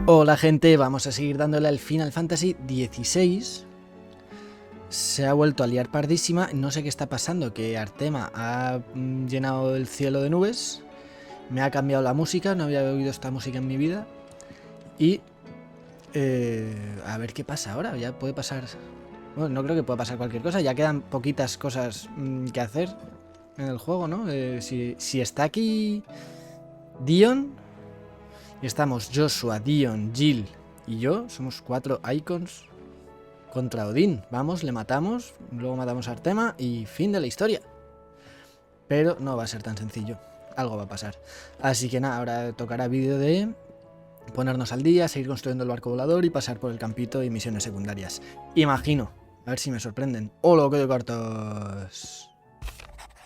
Hola gente, vamos a seguir dándole al Final Fantasy XVI. Se ha vuelto a liar pardísima, no sé qué está pasando, que Artema ha llenado el cielo de nubes, me ha cambiado la música, no había oído esta música en mi vida, y a ver qué pasa ahora, ya puede pasar, bueno, no creo que pueda pasar cualquier cosa, ya quedan poquitas cosas que hacer en el juego, ¿no? Si está aquí Dion, y estamos Joshua, Dion, Jill y yo, somos 4 icons contra Odín. Vamos, le matamos, luego matamos a Artema y fin de la historia. Pero no va a ser tan sencillo, algo va a pasar. Así que nada, ahora tocará vídeo de ponernos al día, seguir construyendo el barco volador y pasar por el campito y misiones secundarias. Imagino, a ver si me sorprenden. ¡Hola, qué de cartas!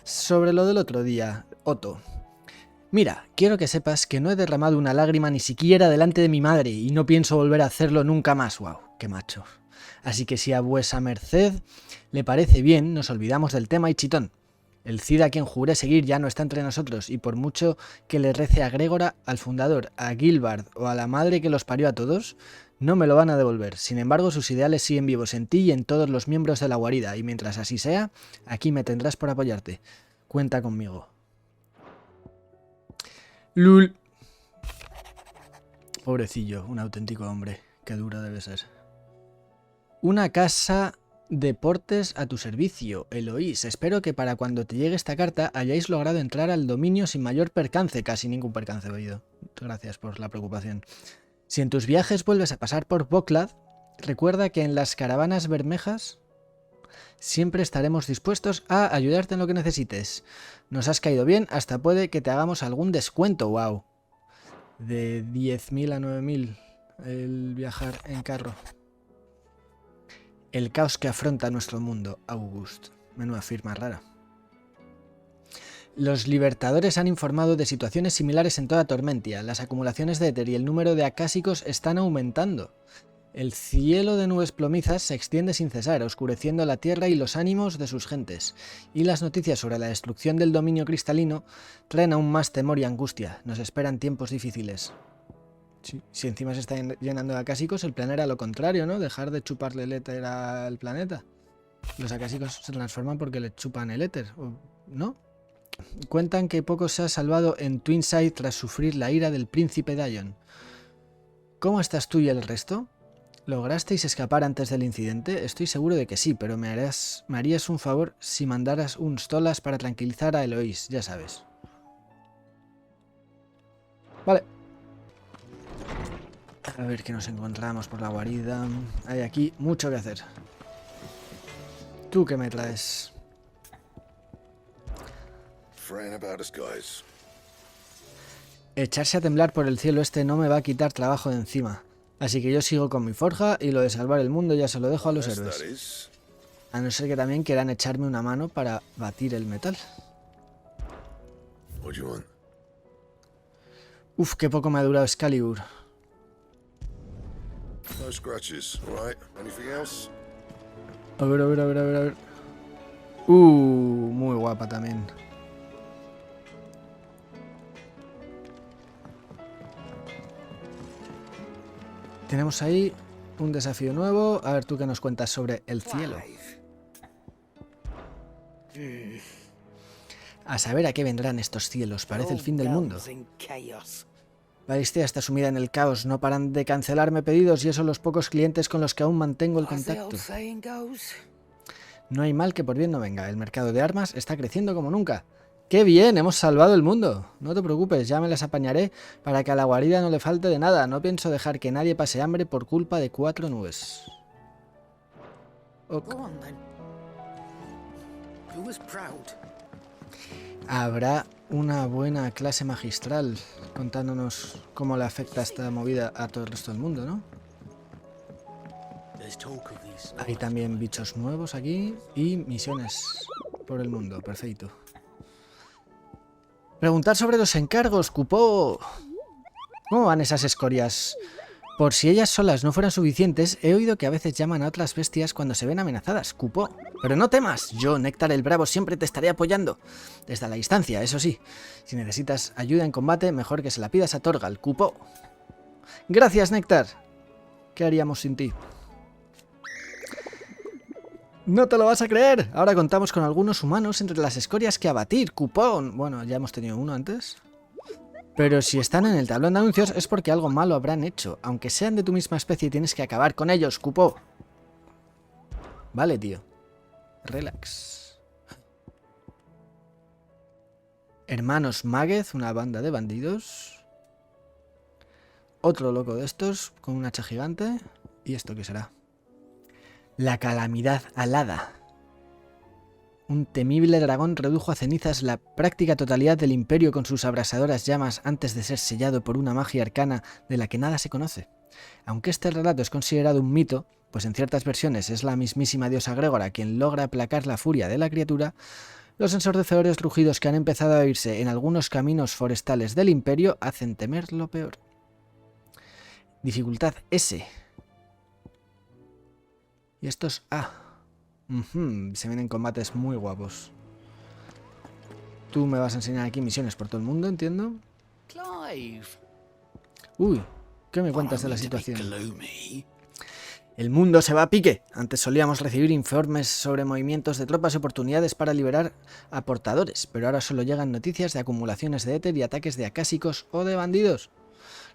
Sobre lo del otro día, Otto. Mira, quiero que sepas que no he derramado una lágrima ni siquiera delante de mi madre y no pienso volver a hacerlo nunca más. ¡Wow! ¡Qué macho! Así que si a vuesa merced le parece bien, nos olvidamos del tema y chitón. El Cid a quien juré seguir ya no está entre nosotros y por mucho que le rece a Grégora, al fundador, a Gilbard o a la madre que los parió a todos, no me lo van a devolver. Sin embargo, sus ideales siguen vivos en ti y en todos los miembros de la guarida y mientras así sea, aquí me tendrás por apoyarte. Cuenta conmigo. Lul. Pobrecillo, un auténtico hombre. Qué duro debe ser. Una casa de portes a tu servicio, Eloís. Espero que para cuando te llegue esta carta hayáis logrado entrar al dominio sin mayor percance. Casi ningún percance he oído. Gracias por la preocupación. Si en tus viajes vuelves a pasar por Boklad, recuerda que en las caravanas bermejas siempre estaremos dispuestos a ayudarte en lo que necesites. Nos has caído bien, hasta puede que te hagamos algún descuento. ¡Wow! De 10.000 a 9.000 el viajar en carro. El caos que afronta nuestro mundo, August. Menuda firma rara. Los libertadores han informado de situaciones similares en toda Tormentia. Las acumulaciones de éter y el número de acásicos están aumentando. El cielo de nubes plomizas se extiende sin cesar, oscureciendo la tierra y los ánimos de sus gentes. Y las noticias sobre la destrucción del dominio cristalino traen aún más temor y angustia. Nos esperan tiempos difíciles. Sí, si encima se está llenando de acásicos, el plan era lo contrario, ¿no? Dejar de chuparle el éter al planeta. Los acásicos se transforman porque le chupan el éter, ¿no? Cuentan que poco se ha salvado en Twinside tras sufrir la ira del príncipe Dion. ¿Cómo estás tú y el resto? ¿Lograsteis escapar antes del incidente? Estoy seguro de que sí, pero me harías un favor si mandaras un Stolas para tranquilizar a Eloís, ya sabes. Vale. A ver qué nos encontramos por la guarida. Hay aquí mucho que hacer. ¿Tú qué me traes? Echarse a temblar por el cielo este no me va a quitar trabajo de encima. Así que yo sigo con mi forja y lo de salvar el mundo ya se lo dejo a los héroes. A no ser que también quieran echarme una mano para batir el metal. Uf, qué poco me ha durado Excalibur. A ver. Muy guapa también. Tenemos ahí un desafío nuevo. A ver, tú qué nos cuentas sobre el cielo. A saber a qué vendrán estos cielos. Parece el fin del mundo. La Aristea está sumida en el caos. No paran de cancelarme pedidos y eso los pocos clientes con los que aún mantengo el contacto. No hay mal que por bien no venga. El mercado de armas está creciendo como nunca. ¡Qué bien! Hemos salvado el mundo. No te preocupes, ya me las apañaré para que a la guarida no le falte de nada. No pienso dejar que nadie pase hambre por culpa de 4 nubes. Okay. Habrá una buena clase magistral contándonos cómo le afecta esta movida a todo el resto del mundo, ¿no? Hay también bichos nuevos aquí y misiones por el mundo. Perfecto. Preguntar sobre los encargos, Cupó. ¿Cómo van esas escorias? Por si ellas solas no fueran suficientes, he oído que a veces llaman a otras bestias cuando se ven amenazadas, Cupó. Pero no temas, yo, Néctar el Bravo, siempre te estaré apoyando. Desde la distancia, eso sí. Si necesitas ayuda en combate, mejor que se la pidas a Torgal, Cupó. Gracias, Néctar. ¿Qué haríamos sin ti? ¡No te lo vas a creer! Ahora contamos con algunos humanos entre las escorias que abatir. ¡Cupón! Bueno, ya hemos tenido uno antes. Pero si están en el tablón de anuncios es porque algo malo habrán hecho. Aunque sean de tu misma especie, tienes que acabar con ellos, cupo. Vale, tío. Relax. Hermanos Máguez, una banda de bandidos. Otro loco de estos, con un hacha gigante. ¿Y esto qué será? La calamidad alada. Un temible dragón redujo a cenizas la práctica totalidad del imperio con sus abrasadoras llamas antes de ser sellado por una magia arcana de la que nada se conoce. Aunque este relato es considerado un mito, pues en ciertas versiones es la mismísima diosa Grégora quien logra aplacar la furia de la criatura, los ensordecedores rugidos que han empezado a oírse en algunos caminos forestales del imperio hacen temer lo peor. Dificultad S. Y estos A. Se vienen combates muy guapos. Tú me vas a enseñar aquí misiones por todo el mundo, entiendo. Uy, ¿qué me cuentas de la situación? El mundo se va a pique. Antes solíamos recibir informes sobre movimientos de tropas y oportunidades para liberar a portadores, pero ahora solo llegan noticias de acumulaciones de éter y ataques de acásicos o de bandidos.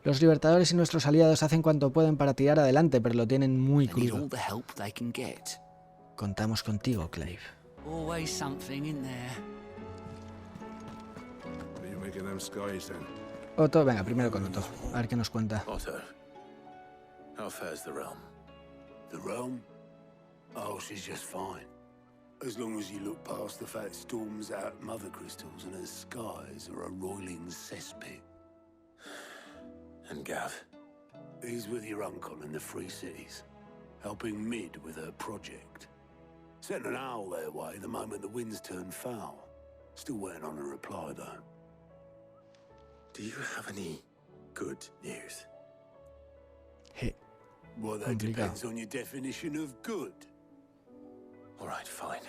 Los libertadores y nuestros aliados hacen cuanto pueden para tirar adelante, pero lo tienen muy crudo. Contamos contigo, Clive. Otto, venga, primero con Otto. A ver qué nos cuenta. Otto, how fares the realm? The realm? Oh, she's just fine. As long as you look past the fat storms out mother crystals and her skies are a roiling cesspit. And Gav? He's with your uncle in the Free Cities, helping Mid with her project. Sent an owl their way the moment the winds turned foul. Still waiting on a reply, though. Do you have any good news? Hey, well, that depends on your definition of good. All right, fine.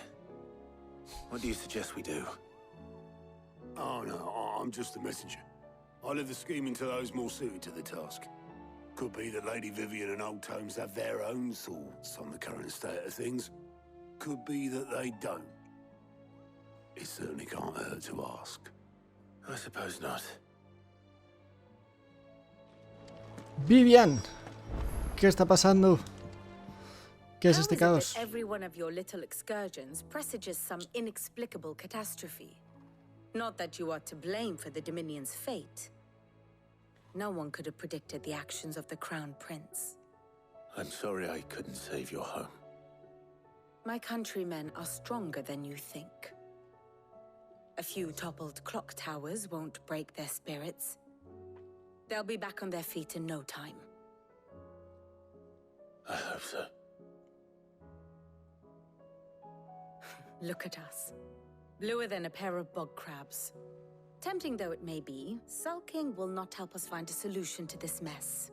What do you suggest we do? Oh, no, I'm just a messenger. I leave the scheming to those more suited to the task. Could be that Lady Vivian and Old Tomes have their own thoughts on the current state of things. Could be that they don't. It certainly can't hurt to ask. I suppose not. Vivian, ¿qué está pasando? ¿Qué es este caos? Every one of your little excursions presages some inexplicable catastrophe. Not that you are to blame for the Dominion's fate. No one could have predicted the actions of the Crown Prince. I'm sorry I couldn't save your home. My countrymen are stronger than you think. A few toppled clock towers won't break their spirits. They'll be back on their feet in no time. I hope so. Look at us. Bluer than a pair of bog crabs. Tempting though it may be, sulking will not help us find a solution to this mess.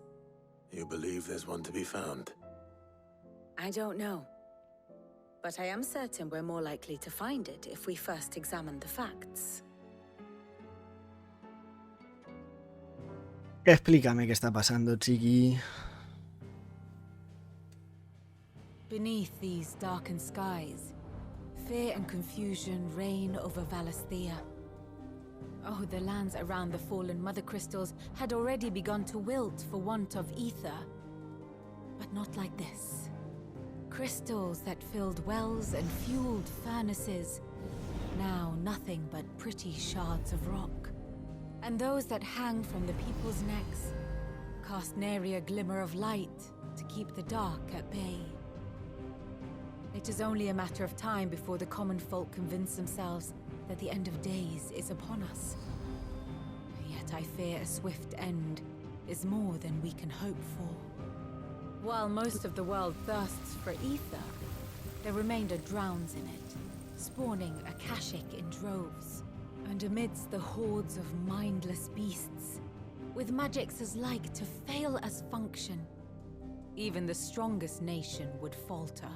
You believe there's one to be found? I don't know. But I am certain we're more likely to find it if we first examine the facts. Explícame qué está pasando, chiqui. Beneath these darkened skies, fear and confusion reign over Valisthea. Oh, the lands around the fallen mother crystals had already begun to wilt for want of ether. But not like this. Crystals that filled wells and fueled furnaces. Now nothing but pretty shards of rock. And those that hang from the people's necks cast nary a glimmer of light to keep the dark at bay. It is only a matter of time before the common folk convince themselves that the end of days is upon us. Yet I fear a swift end is more than we can hope for. While most of the world thirsts for ether, the remainder drowns in it, spawning Akashic in droves. And amidst the hordes of mindless beasts, with magics as like to fail as function, even the strongest nation would falter.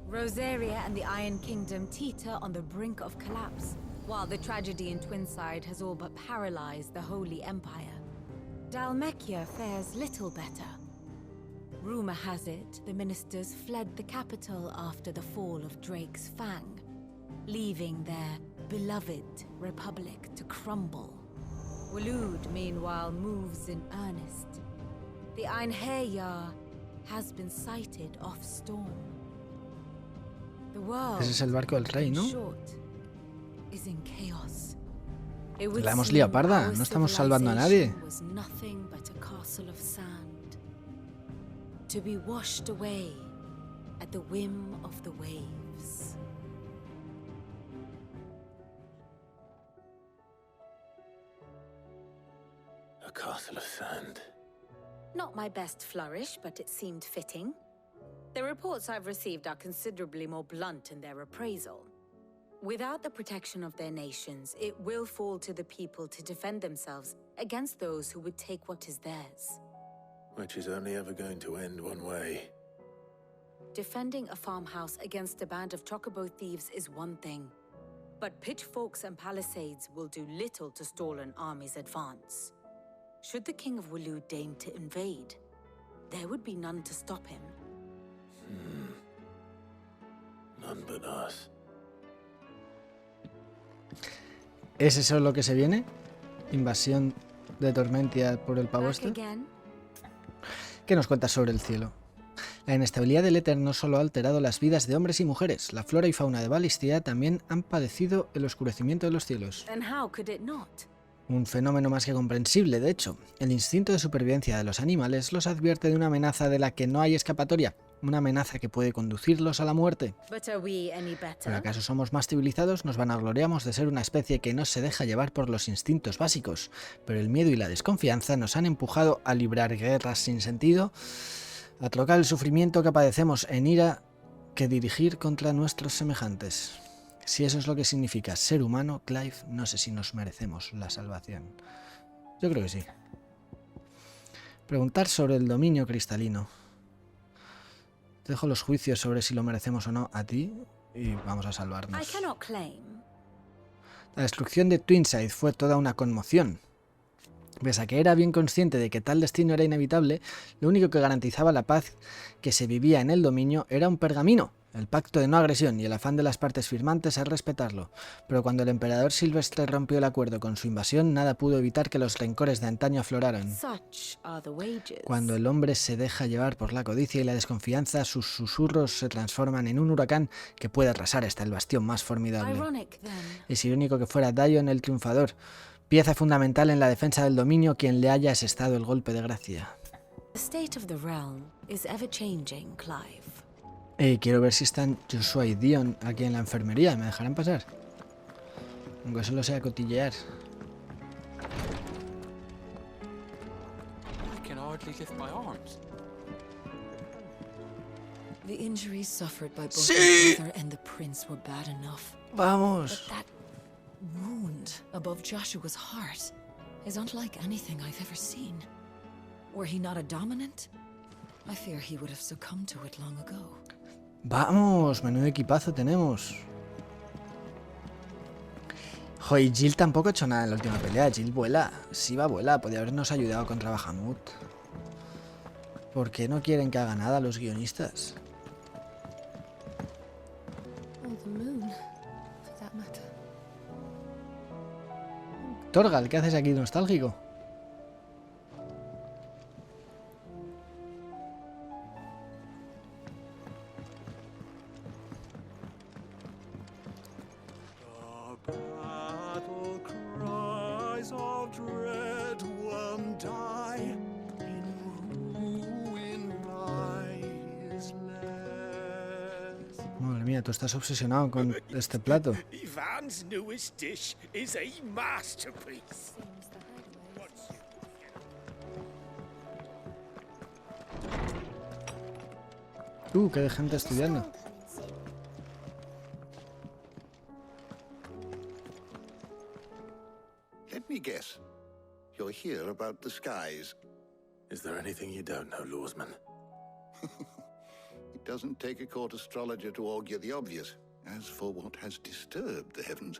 Rosaria and the Iron Kingdom teeter on the brink of collapse, while the tragedy in Twinside has all but paralyzed the Holy Empire. Dalmekia fares little better. Rumor has it the ministers fled the capital after the fall of Drake's Fang, leaving their beloved republic to crumble. Waloed, meanwhile, moves in earnest. The Einherjar has been sighted off storm. The world, Ese es el barco del rey, ¿no? in short, is in chaos. It would La hemos seem liado parda, our no estamos salvando a nadie. civilization was nothing but a castle of sand, to be washed away at the whim of the waves. A castle of sand. Not my best flourish, but it seemed fitting. The reports I've received are considerably more blunt in their appraisal. Without the protection of their nations, it will fall to the people to defend themselves against those who would take what is theirs. Which is only ever going to end one way. Defending a farmhouse against a band of chocobo thieves is one thing, but pitchforks and palisades will do little to stall an army's advance. Should the King of Waloed deign to invade, there would be none to stop him. None but us. ¿Es eso lo que se viene? ¿Invasión de Tormentia por el pavo Back este? again? ¿Qué nos cuentas sobre el cielo? La inestabilidad del éter no solo ha alterado las vidas de hombres y mujeres, la flora y fauna de Valistia también han padecido el oscurecimiento de los cielos. Then how could it not? Un fenómeno más que comprensible, de hecho. El instinto de supervivencia de los animales los advierte de una amenaza de la que no hay escapatoria, una amenaza que puede conducirlos a la muerte. But are we any ¿Pero better? acaso somos más civilizados? Nos vanagloriamos de ser una especie que no se deja llevar por los instintos básicos, pero el miedo y la desconfianza nos han empujado a librar guerras sin sentido, a trocar el sufrimiento que padecemos en ira que dirigir contra nuestros semejantes. Si eso es lo que significa ser humano, Clive, no sé si nos merecemos la salvación. Yo creo que sí. Preguntar sobre el dominio cristalino. Te dejo los juicios sobre si lo merecemos o no a ti y vamos a I salvarnos. cannot claim. La destrucción de Twinside fue toda una conmoción. Pese a que era bien consciente de que tal destino era inevitable, lo único que garantizaba la paz que se vivía en el dominio era un pergamino, el pacto de no agresión y el afán de las partes firmantes es respetarlo. Pero cuando el emperador Silvestre rompió el acuerdo con su invasión, nada pudo evitar que los rencores de antaño afloraran. Such are the wages. Cuando el hombre se deja llevar por la codicia y la desconfianza, sus susurros se transforman en un huracán que puede arrasar hasta el bastión más formidable. Ironic, then. Es irónico que fuera Dion el triunfador, pieza fundamental en la defensa del dominio, quien le haya asestado el golpe de gracia. The state of the realm is ever changing, Clive. Quiero ver si están Joshua y Dion aquí en la enfermería. ¿Me dejarán pasar? Aunque solo sea cotillear. I can hardly lift my arms. The injuries suffered by both Sí. the mother and the prince were bad enough. ¡Vamos! That wound above Joshua's heart is unlike anything I've ever seen. Were he not a dominant, I fear he would have succumbed to it long ago. ¡Vamos! Menudo equipazo tenemos. Joder, Jill tampoco ha hecho nada en la última pelea. Jill vuela. Sí va, vuela. Podría habernos ayudado contra Bahamut. ¿Por qué no quieren que haga nada los guionistas? Oh, the moon, for that matter. Torgal, ¿qué haces aquí nostálgico? The battle cries of dread one die in ruin lies less. Madre mía, tú estás obsesionado con este plato. Ivan's newest dish is a masterpiece. Que de gente estudiando. Let me guess. You're here about the skies. Is there anything you don't know, Lawsman? It doesn't take a court astrologer to augur the obvious. As for what has disturbed the heavens,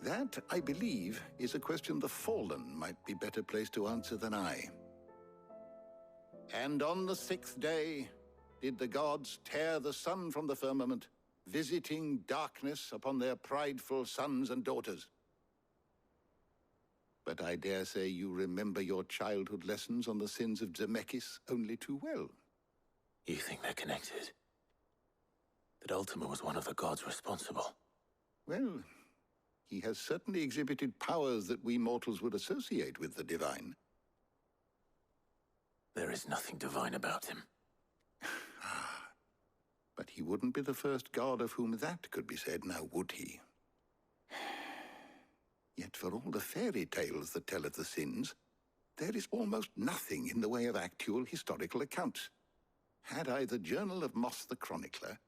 That, I believe, is a question the Fallen might be better placed to answer than I. And on the 6th day did the gods tear the sun from the firmament, visiting darkness upon their prideful sons and daughters. But I dare say you remember your childhood lessons on the sins of Zemeckis only too well. You think they're connected? That Ultima was one of the gods responsible? Well, he has certainly exhibited powers that we mortals would associate with the divine. There is nothing divine about him. But he wouldn't be the first god of whom that could be said, now would he? Yet for all the fairy tales that tell of the sins, there is almost nothing in the way of actual historical accounts. Had I the Journal of Moss the Chronicler,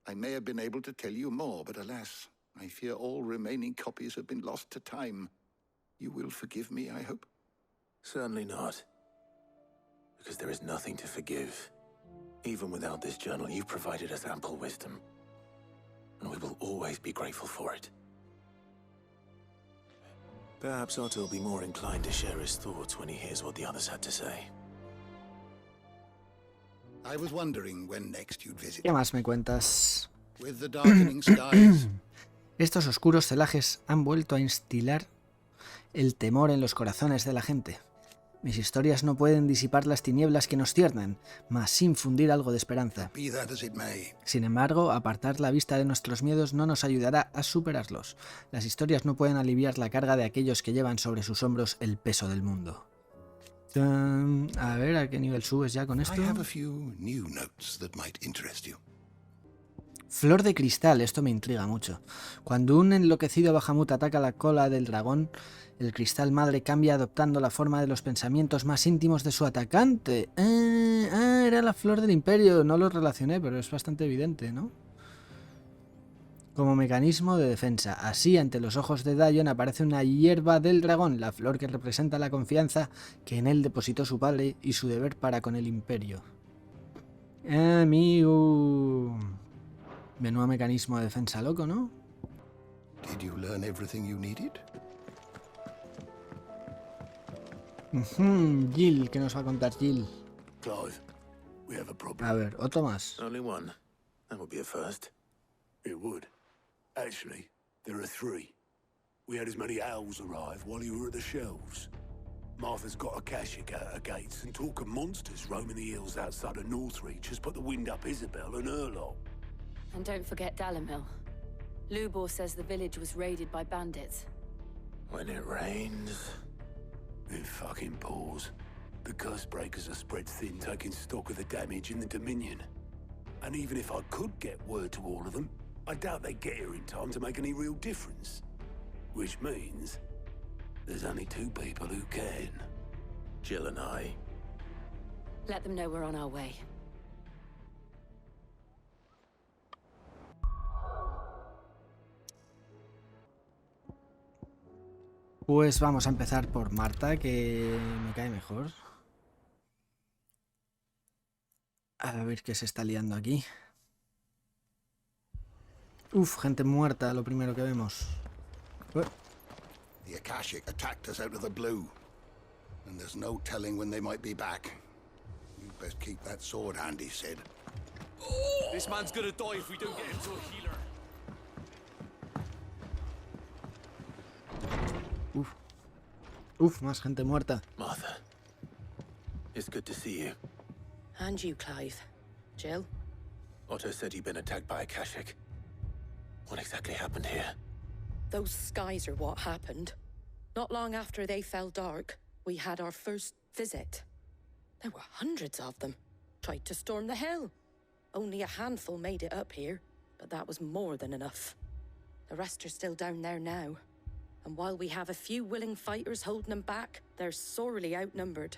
I may have been able to tell you more, but alas, I fear all remaining copies have been lost to time. You will forgive me, I hope? Certainly not. Because there is nothing to forgive. Even without this journal, you've provided us ample wisdom. And we will always be grateful for it. Perhaps Otto will be more inclined to share his thoughts when he hears what the others had to say. I was wondering when next you'd visit. ¿Qué más me cuentas? With the darkening skies. Estos oscuros celajes han vuelto a instilar el temor en los corazones de la gente. Mis historias no pueden disipar las tinieblas que nos ciernen, mas sin infundir algo de esperanza. Be that as it may. Sin embargo, apartar la vista de nuestros miedos no nos ayudará a superarlos. Las historias no pueden aliviar la carga de aquellos que llevan sobre sus hombros el peso del mundo. A ver, ¿a qué nivel subes ya con esto? I have a few new notes that might interest you. Flor de cristal, esto me intriga mucho. Cuando un enloquecido Bahamut ataca la cola del dragón, el cristal madre cambia adoptando la forma de los pensamientos más íntimos de su atacante. Era la flor del imperio, no lo relacioné, pero es bastante evidente, ¿no? Como mecanismo de defensa. Así, ante los ojos de Dion aparece una hierba del dragón, la flor que representa la confianza que en él depositó su padre y su deber para con el imperio. Amigo. Menudo mecanismo de defensa loco, ¿no? Did you learn everything you needed? Jill, ¿qué nos va a contar Jill? Clive, we have a problem. A ver, otro más. Only one. That would be a first. It would. Actually, there are 3. We had as many owls arrive while you were at the shelves. Martha's got a Akashic at her gates, and talk of monsters roaming the hills outside of Northreach has put the wind up Isabel and her lot. And don't forget Dalamil. Lubor says the village was raided by bandits. When it rains... It fucking pours. The curse breakers are spread thin, taking stock of the damage in the Dominion. And even if I could get word to all of them, I doubt they'd get here in time to make any real difference. Which means there's only 2 people who can. Jill and I. Let them know we're on our way. Pues vamos a empezar por Marta, que me cae mejor. A ver qué se está liando aquí. Uf, gente muerta, lo primero que vemos. The Akashic attacked us out of the blue, and there's no telling when they might be back. You'd best keep that sword handy, Sid. This man's gonna die if we don't get him to a healer. Uf, más gente muerta. Martha, it's good to see you. And you, Clive. Jill? Otto said you'd been attacked by Akashic. What exactly happened here? Those skies are what happened. Not long after they fell dark, we had our first visit. There were hundreds of them. Tried to storm the hill. Only a handful made it up here, but that was more than enough. The rest are still down there now. And while we have a few willing fighters holding them back, they're sorely outnumbered.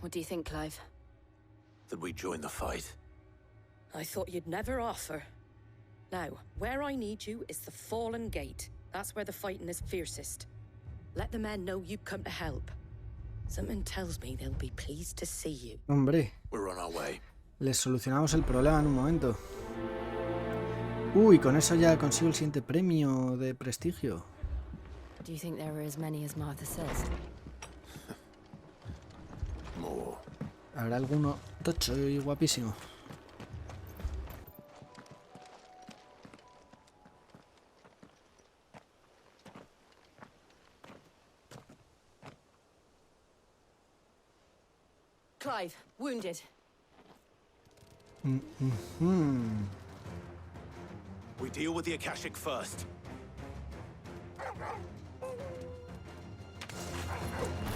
What do you think, Clive? That we join the fight? I thought you'd never offer. Now, where I need you is the Fallen Gate. That's where the fighting is fiercest. Let the men know you've come to help. Something tells me they'll be pleased to see you. Hombre, We're on our way. les solucionamos el problema en un momento. Uy, con eso ya consigo el siguiente premio de prestigio. Do you think there are as many as Martha says? More. Habrá alguno tocho y guapísimo. Clive, wounded. We deal with the Akashic first.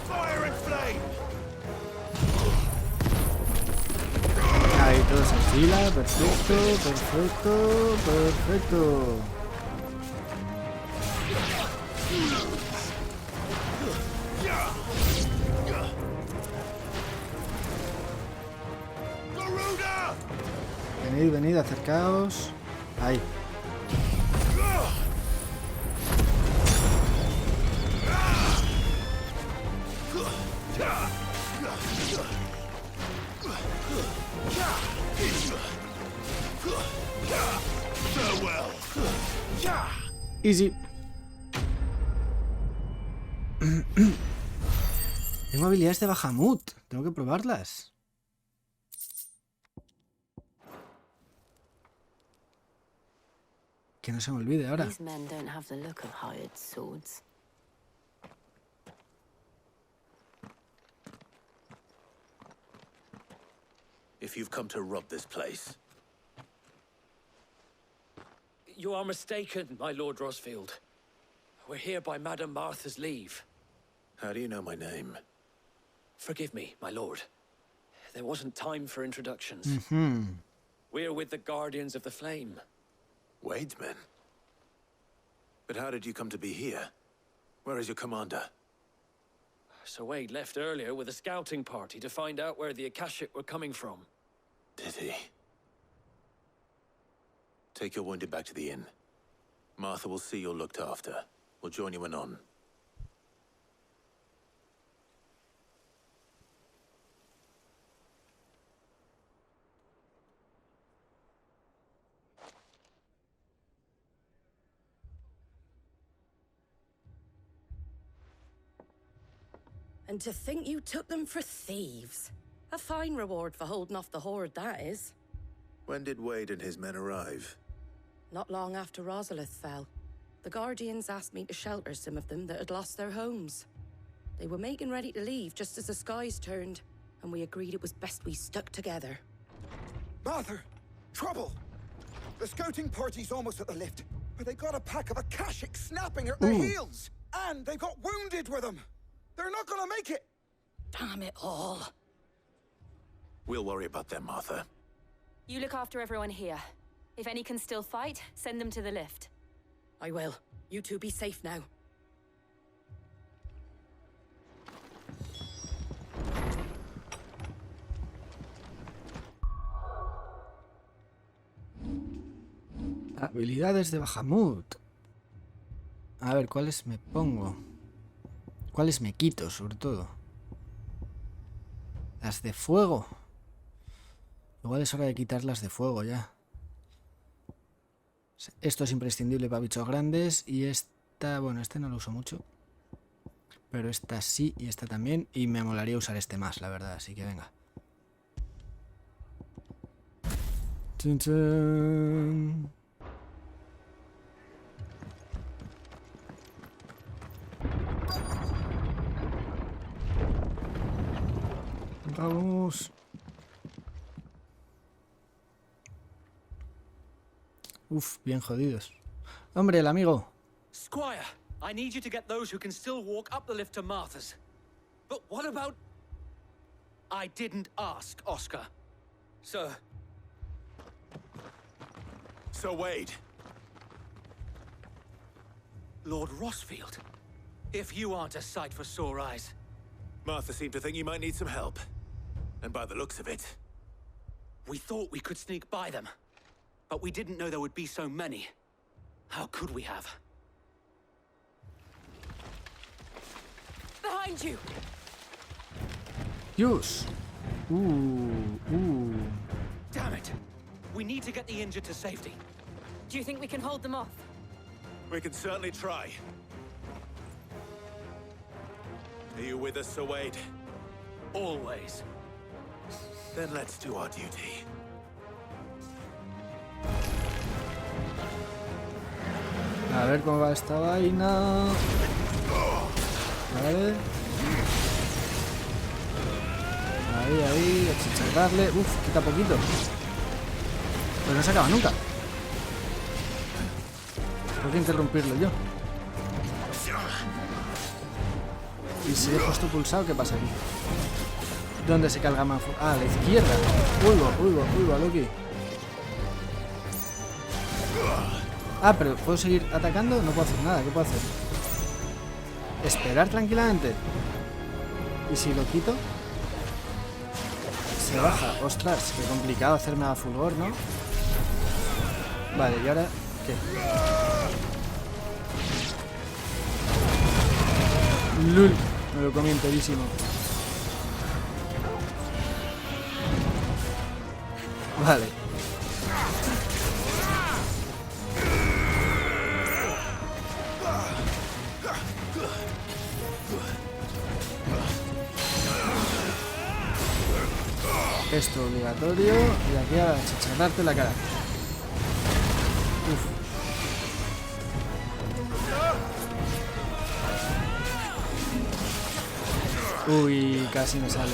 Fire and flame! Ahí todos en fila, perfecto, perfecto, perfecto. Venid, venid, acercaos. Ahí. Easy. Tengo habilidades de Bahamut. Tengo que probarlas. Que no se me olvide ahora. These men don't have the look of hired swords. If you've come to rob this place, You are mistaken, my Lord Rosfield. We're here by Madame Martha's leave. how do you know my name? Forgive me, my lord. There wasn't time for introductions. We're with the Guardians of the Flame. Wade's men? But how did you come to be here? Where is your commander? Sir Wade left earlier with a scouting party to find out where the Akashic were coming from. Did he? Take your wounded back to the inn. Martha will see you're looked after. We'll join you anon. And to think you took them for thieves. A fine reward for holding off the horde, that is. When did Wade and his men arrive? Not long after Rosalith fell, the Guardians asked me to shelter some of them that had lost their homes. They were making ready to leave just as the skies turned, and we agreed it was best we stuck together. Martha! Trouble! The scouting party's almost at the lift, but they got a pack of Akashic snapping at their heels! And they got wounded with them! They're not gonna make it! Damn it all. We'll worry about them, Martha. You look after everyone here. If any can still fight, send them to the lift. I will. You two be safe now. Habilidades de Bahamut. A ver, ¿cuáles me pongo? ¿Cuáles me quito, sobre todo? Las de fuego. Igual es hora de quitar las de fuego ya. Esto es imprescindible para bichos grandes. Y esta, bueno, este no lo uso mucho. Pero esta sí y esta también. Y me molaría usar este más, la verdad. Así que venga. ¡Chin, chin! Vamos. Uf, bien jodidos. Hombre, el amigo. Squire, I need you to get those who can still walk up the lift to Martha's. But what about... I didn't ask, Oscar. Sir. Sir Wade. Lord Rosfield. If you aren't a sight for sore eyes. Martha seemed to think you might need some help. And by the looks of it... We thought we could sneak by them. But we didn't know there would be so many. How could we have? Behind you! Dios. Damn it! We need to get the injured to safety. Do you think we can hold them off? We can certainly try. Are you with us, Sir Wade? Always. Then let's do our duty. A ver cómo va esta vaina. Vale. Ahí, achicharrarle. Uf, quita poquito. Pero no se acaba nunca. Tengo que interrumpirlo yo. Y si dejo esto pulsado, ¿qué pasa aquí? ¿Dónde se carga más? Ah, a la izquierda. Uy, va, Loki. Ah, pero ¿puedo seguir atacando? No puedo hacer nada. ¿Qué puedo hacer? Esperar tranquilamente. ¿Y si lo quito? Se baja. Ostras, qué complicado hacerme a fulgor, ¿no? Vale, ¿y ahora qué? ¡Lul! Me lo comí enterísimo. Vale. Esto obligatorio. Y aquí a chicharrarte la cara. Uy, casi me sale.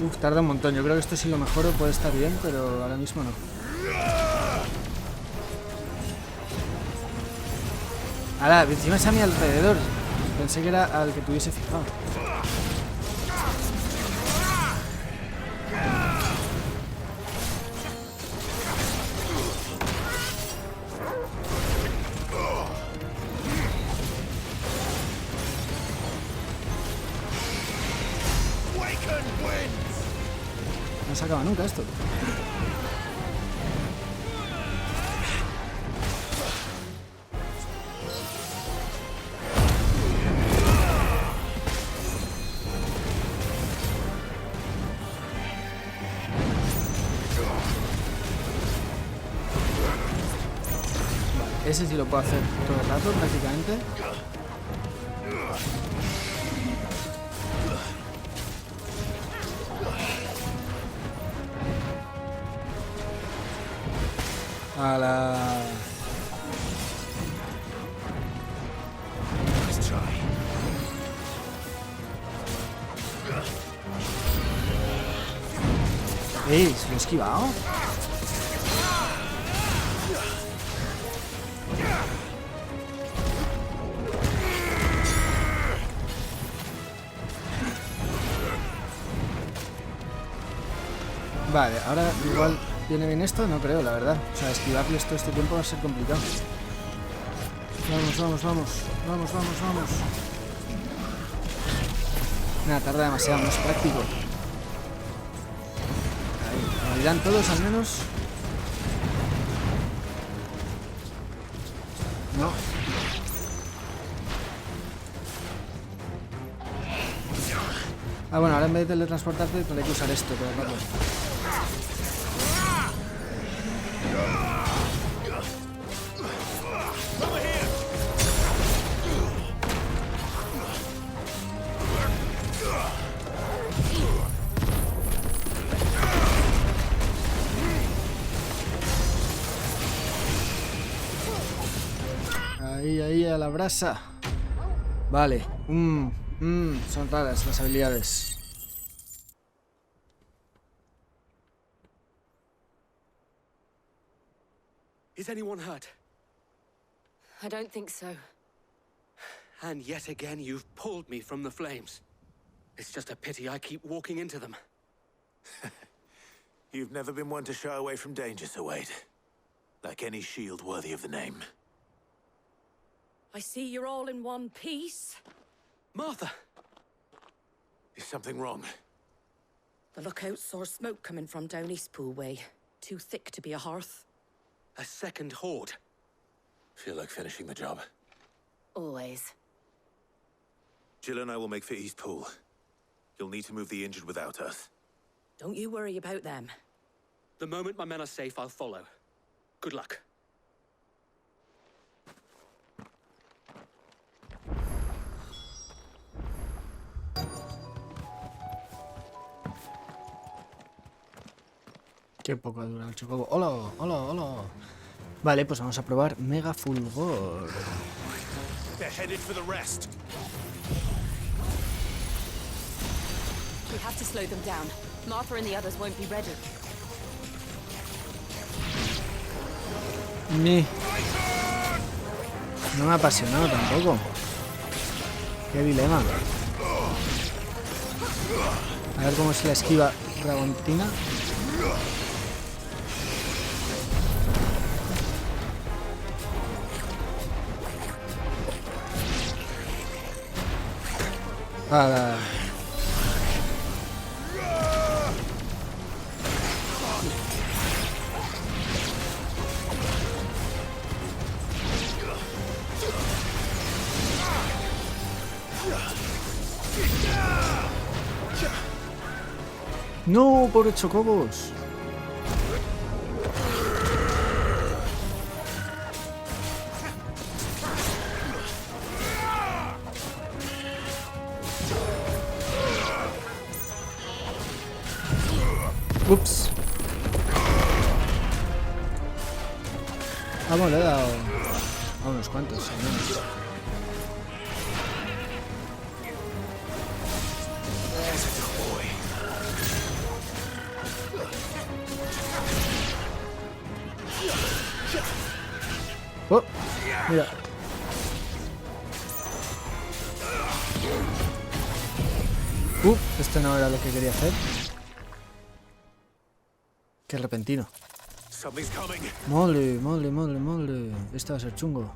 Uf, tarda un montón. Yo creo que esto si lo mejoro puede estar bien, pero ahora mismo no. Ahora, encima es a mi alrededor. Pensé que era al que tuviese fijado. No se acaba nunca esto. Ese sí lo puedo hacer todo el rato, prácticamente. ¡Hala! ¿Se lo he esquivado? Vale, ahora igual viene bien esto, no creo, la verdad. O sea, esquivarles todo este tiempo va a ser complicado. Vamos. Nada, tarda demasiado, no es práctico. Ahí, morirán todos al menos. No. Ah, bueno, ahora en vez de teletransportarte tendré que usar esto todo el rato. Ahí, a la brasa. Vale. Son raras las habilidades. Is anyone hurt? I don't think so. And yet again, you've pulled me from the flames. It's just a pity I keep walking into them. You've never been one to shy away from danger, Sir Wade. Like any shield worthy of the name. I see you're all in one piece. Martha! Is something wrong? The lookout saw smoke coming from down Eastpool way. Too thick to be a hearth. A second horde. Feel like finishing the job. Always. Jill and I will make for East Pool. You'll need to move the injured without us. Don't you worry about them. The moment my men are safe, I'll follow. Good luck. Qué poco ha durado el chocobo. ¡Hola! ¡Hola! ¡Hola! Vale, pues vamos a probar Mega Fulgor. They're headed for the rest. We have to slow them down. Martha and the others won't be ready. No me ha apasionado tampoco. Qué dilema. A ver cómo se la esquiva Dragontina. Ah. No, pobre chocobos. Ups. Vamos, le he dado a unos cuantos, al menos. Oh, mira. Esto no era lo que quería hacer. Qué repentino. Mole, mole, mole, mole. Esto va a ser chungo.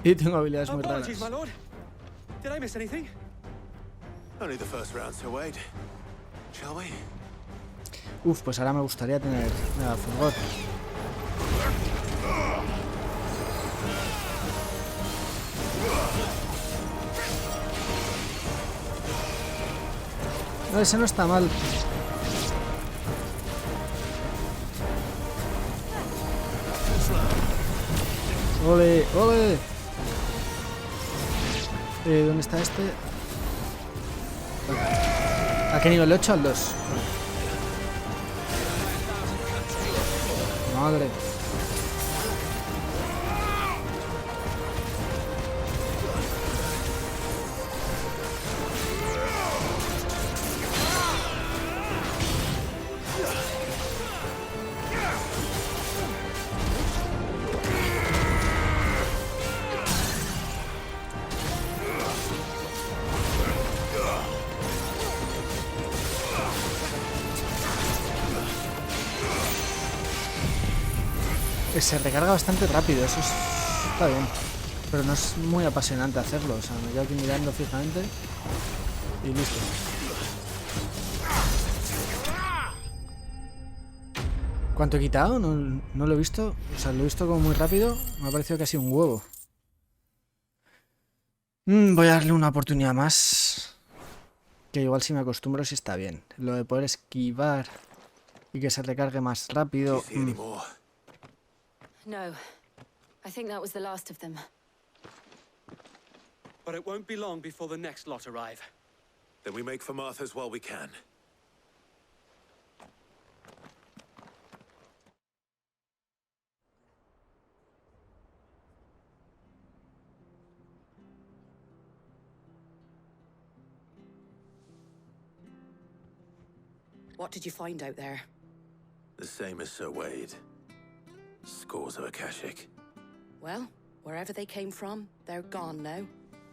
Y tengo habilidades muy raras. My lord. Did I miss anything? Only the first round, so wait. Shall we? Pues ahora me gustaría tener Mega Fulgor. No, ese no está mal. ¡Ole! ¡Ole! ¿Dónde está este? ¿A qué nivel? 8 al 2. Madre. Se recarga bastante rápido, eso está bien. Pero no es muy apasionante hacerlo, o sea, me quedo aquí mirando fijamente y listo. ¿Cuánto he quitado? No lo he visto, o sea, lo he visto como muy rápido, me ha parecido casi un huevo. Voy a darle una oportunidad más, que igual si me acostumbro sí está bien. Lo de poder esquivar y que se recargue más rápido. No. I think that was the last of them. But it won't be long before the next lot arrive. Then we make for Martha's while we can. What did you find out there? The same as Sir Wade. Scores of Akashic. Well, wherever they came from, they're gone now.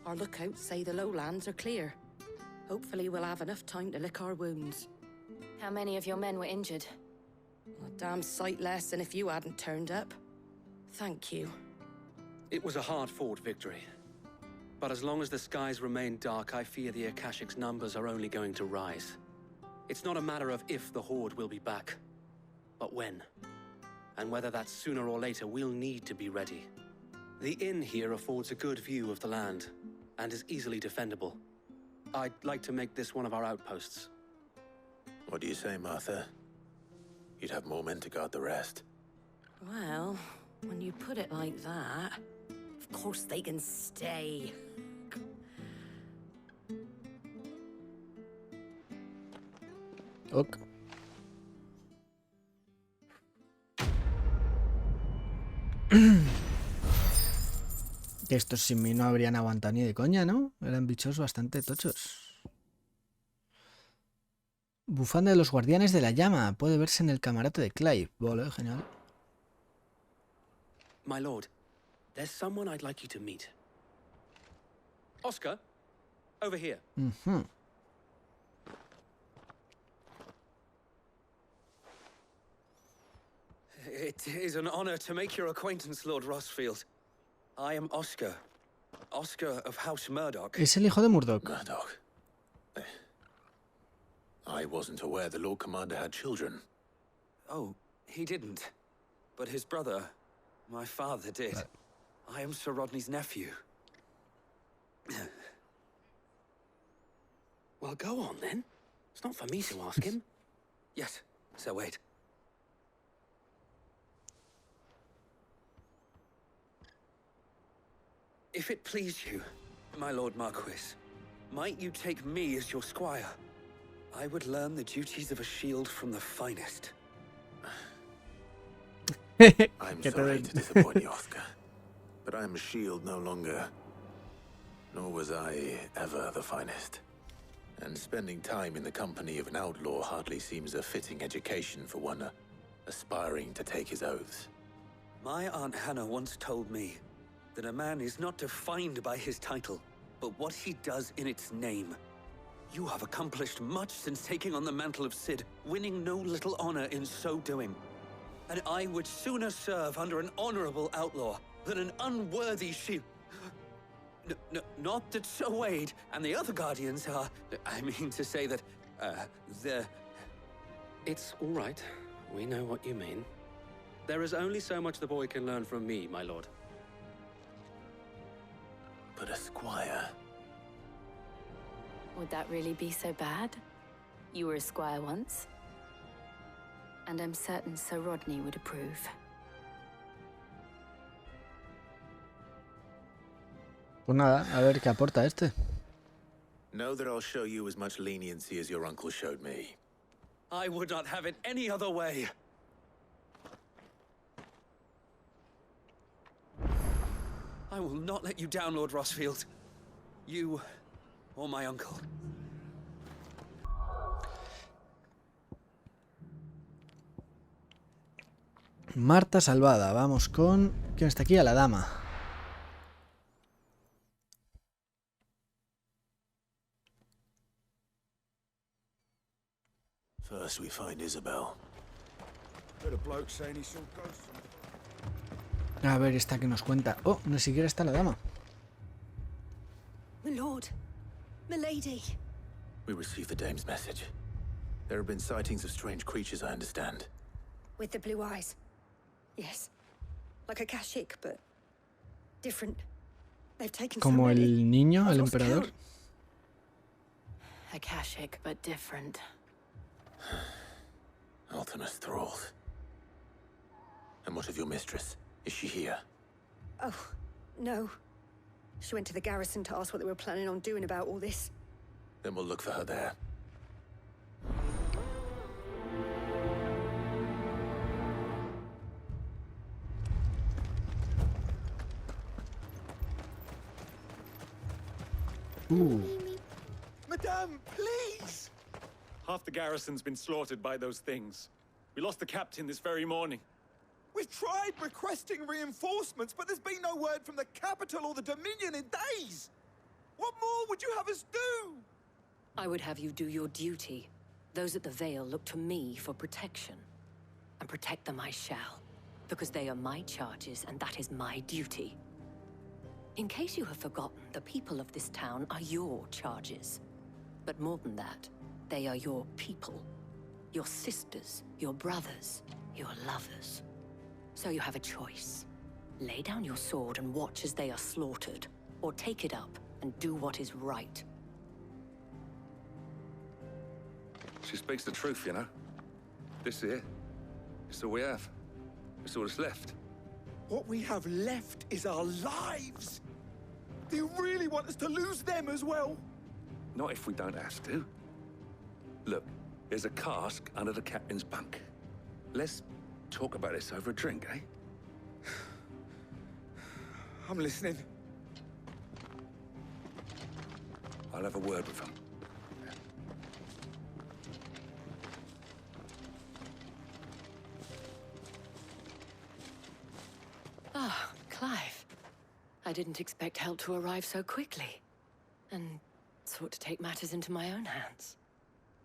Our lookouts say the lowlands are clear. Hopefully we'll have enough time to lick our wounds. How many of your men were injured? A damn sight less than if you hadn't turned up. Thank you. It was a hard-fought victory. But as long as the skies remain dark, I fear the Akashic's numbers are only going to rise. It's not a matter of if the Horde will be back, but when. And whether that's sooner or later, we'll need to be ready. The inn here affords a good view of the land, and is easily defendable. I'd like to make this one of our outposts. What do you say, Martha? You'd have more men to guard the rest. Well, when you put it like that, of course they can stay. Ok. Que estos sin mí no habrían aguantado ni de coña, ¿no? Eran bichos bastante tochos. Bufanda de los guardianes de la llama. Puede verse en el camarote de Clive. Vale, genial. My lord, there's someone I'd like you to meet. Oscar, over here. It is an honor to make your acquaintance, Lord Rossfield. I am Oscar. Oscar of House Murdoch. Es el hijo de Murdoch. Murdoch. I wasn't aware the Lord Commander had children. Oh, he didn't. But his brother, my father, did. I am Sir Rodney's nephew. Well, go on then. It's not for me to ask him. Yes, Sir Wade. If it please you, my Lord Marquis, might you take me as your squire? I would learn the duties of a shield from the finest. I'm sorry to disappoint you, Oscar, but I'm a shield no longer. Nor was I ever the finest. And spending time in the company of an outlaw hardly seems a fitting education for one aspiring to take his oaths. My Aunt Hannah once told me that a man is not defined by his title, but what he does in its name. You have accomplished much since taking on the mantle of Cid, winning no little honor in so doing. And I would sooner serve under an honorable outlaw than an unworthy shield. Not that Sir Wade and the other guardians are... I mean to say that, they're... It's all right. We know what you mean. There is only so much the boy can learn from me, my lord. But a squire... Would that really be so bad? You were a squire once. And I'm certain Sir Rodney would approve. Pues nada, a ver qué aporta este. Know that I'll show you as much leniency as your uncle showed me. I would not have it any other way. I will not let you down, Lord Rossfield. You or my uncle. Marta salvada. Vamos con... ¿Quién está aquí? A la dama. First we find Isabel. A ver, esta que nos cuenta. Oh, ni siquiera está la dama. My lord. My lady. We received the dame's message. There have been sightings of strange creatures, I understand. With the blue eyes. Yes. Like a Kashik, but different. They've taken Como so many. el niño, I've el lost emperador. count. Akashic, but different. Ultimus thralls. And what of your mistress? Is she here? Oh, no. She went to the garrison to ask what they were planning on doing about all this. Then we'll look for her there. Madame, please! Half the garrison's been slaughtered by those things. We lost the captain this very morning. We've tried requesting reinforcements, but there's been no word from the capital or the Dominion in days! What more would you have us do? I would have you do your duty. Those at the Vale look to me for protection. And protect them I shall. Because they are my charges, and that is my duty. In case you have forgotten, the people of this town are your charges. But more than that, they are your people. Your sisters, your brothers. You're lovers. So you have a choice. Lay down your sword and watch as they are slaughtered, or take it up and do what is right. She speaks the truth, you know. This here, it's all we have. It's all that's left. What we have left is our lives. Do you really want us to lose them as well? Not if we don't have to. Look, there's a cask under the captain's bunk. Let's talk about this over a drink, eh? I'm listening. I'll have a word with him. Ah, Clive. I didn't expect help to arrive so quickly. And sought to take matters into my own hands.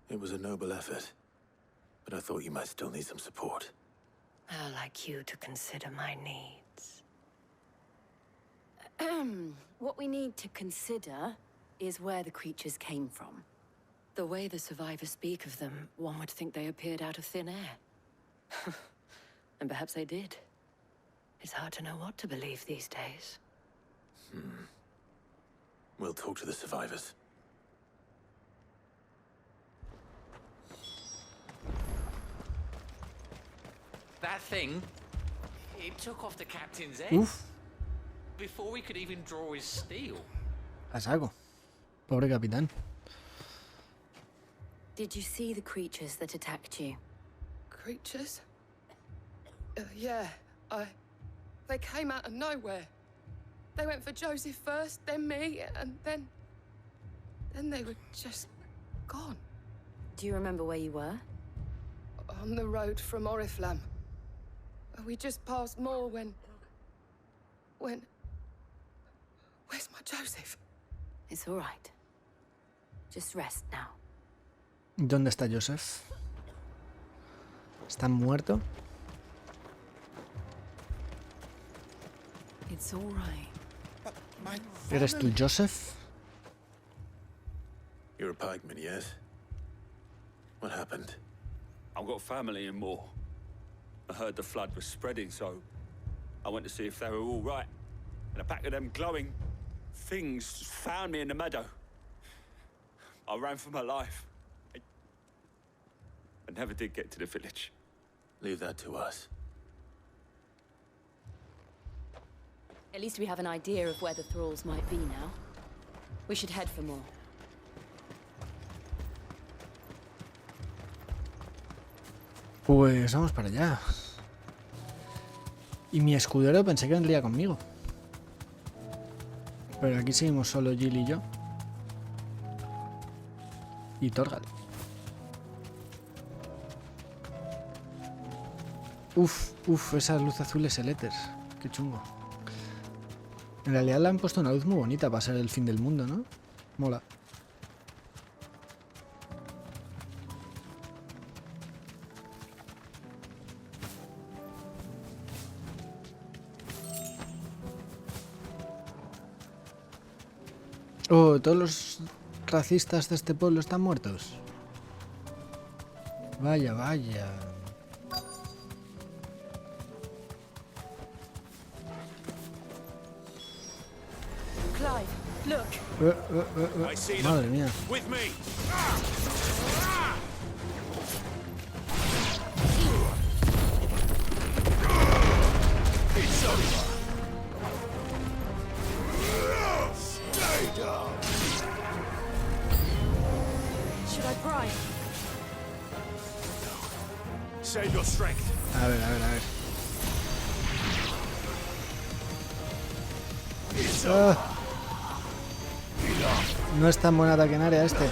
It was a noble effort, but I thought you might still need some support. I'd like you to consider my needs. What we need to consider is where the creatures came from. The way the survivors speak of them, one would think they appeared out of thin air. And perhaps they did. It's hard to know what to believe these days. We'll talk to the survivors. That thing, it took off the captain's head. Uf, Before we could even draw his steel. a saco. Pobre capitán. Did you see the creatures that attacked you? Creatures? Yeah, they came out of nowhere. They went for Joseph first, then me, and then they were just gone. Do you remember where you were? On the road from Oriflamme. We just passed Moor when... Where's my Joseph? It's all right. Just rest now. ¿Dónde está Joseph? ¿Está muerto? It's all right. ¿Eres tú, Joseph? You're a pikeman, yes? What happened? I've got family in Moor. I heard the flood was spreading, so I went to see if they were all right. And a pack of them glowing things found me in the meadow. I ran for my life. I never did get to the village. Leave that to us. At least we have an idea of where the thralls might be now. We should head for more. Pues vamos para allá. Y mi escudero pensé que vendría conmigo. Pero aquí seguimos solo Jill y yo. Y Torgal. Uf, esa luz azul es el éter. Qué chungo. En realidad le han puesto una luz muy bonita para ser el fin del mundo, ¿no? Mola. Oh, todos los racistas de este pueblo están muertos. Vaya, vaya. Clive, look. Madre mía. With me. It's over. Stay down. Should I pry? Save your strength. A ver. No es tan buena ataque en área este.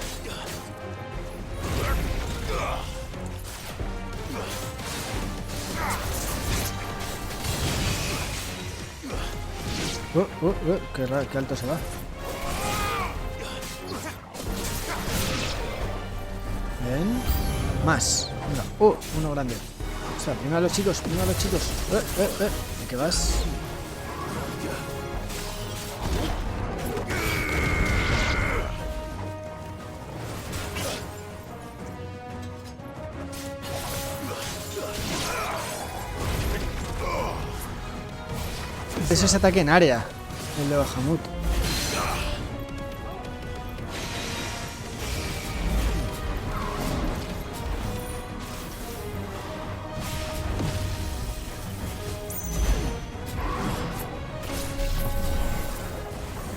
Qué alto se va. Bien. Más. Venga. Uno grande. O sea, primero a los chicos, ¿En qué vas? Es ese ataque en área, el de Bahamut.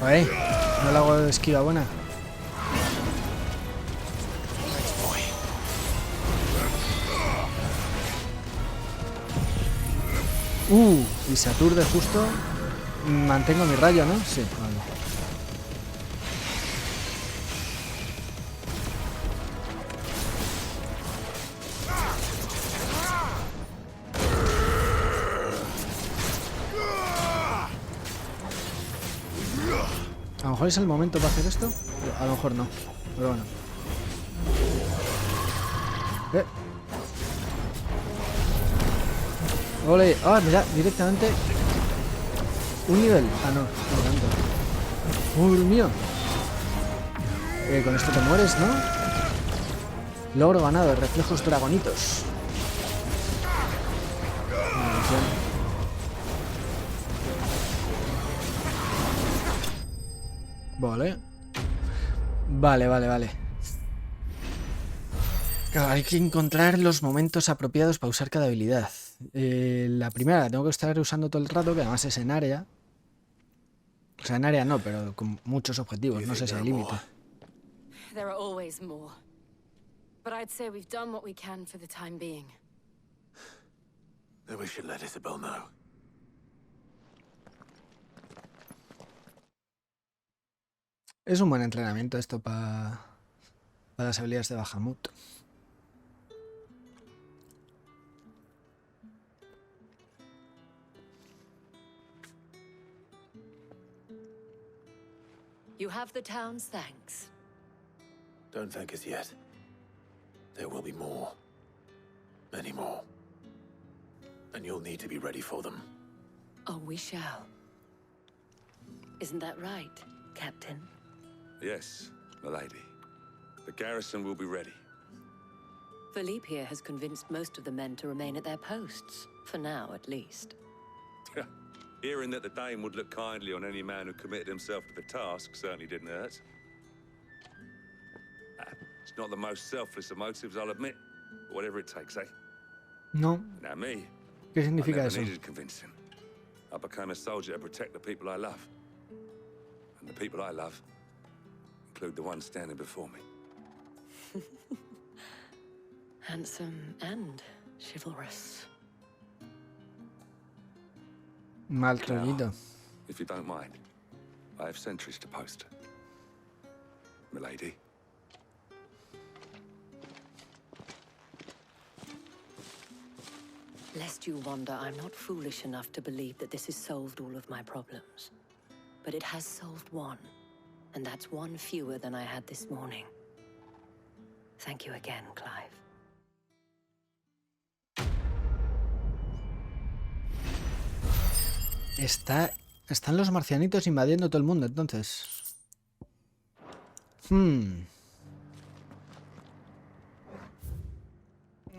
Ahí, no le hago esquiva buena. Y se aturde justo. Mantengo mi rayo, ¿no? Sí, vale. A lo mejor es el momento para hacer esto. A lo mejor no. Pero bueno. Ole. Ah, mira, directamente. Un nivel. Ah, no, no tanto. Dios mío. Con esto te mueres, ¿no? Logro ganado, reflejos dragonitos. Vale. Vale. Claro, hay que encontrar los momentos apropiados para usar cada habilidad. La primera la tengo que estar usando todo el rato, que además es en área. O sea, en área no, pero con muchos objetivos. No sé si hay límite. There are always more. But I'd say we've done what we can for the time being. Then we should let Isabel know. Es un buen entrenamiento esto para las habilidades de Bahamut. You have the town's thanks. Don't thank us yet. There will be more. Many more. And you'll need to be ready for them. Oh, we shall. Isn't that right, Captain? Yes, milady. The garrison will be ready. Philippe here has convinced most of the men to remain at their posts. For now, at least. Hearing that the Dame would look kindly on any man who committed himself to the task certainly didn't hurt. It's not the most selfless of motives, I'll admit. But whatever it takes, eh? No. Now me, ¿Qué significa I never eso? needed convincing. I became a soldier to protect the people I love. And the people I love include the one standing before me. Handsome and chivalrous. Mal trollito. If you don't mind, I have sentries to post. Milady. Lest you wonder, I'm not foolish enough to believe that this has solved all of my problems. But it has solved one, and that's one fewer than I had this morning. Thank you again, Clive. Están los marcianitos invadiendo todo el mundo, entonces.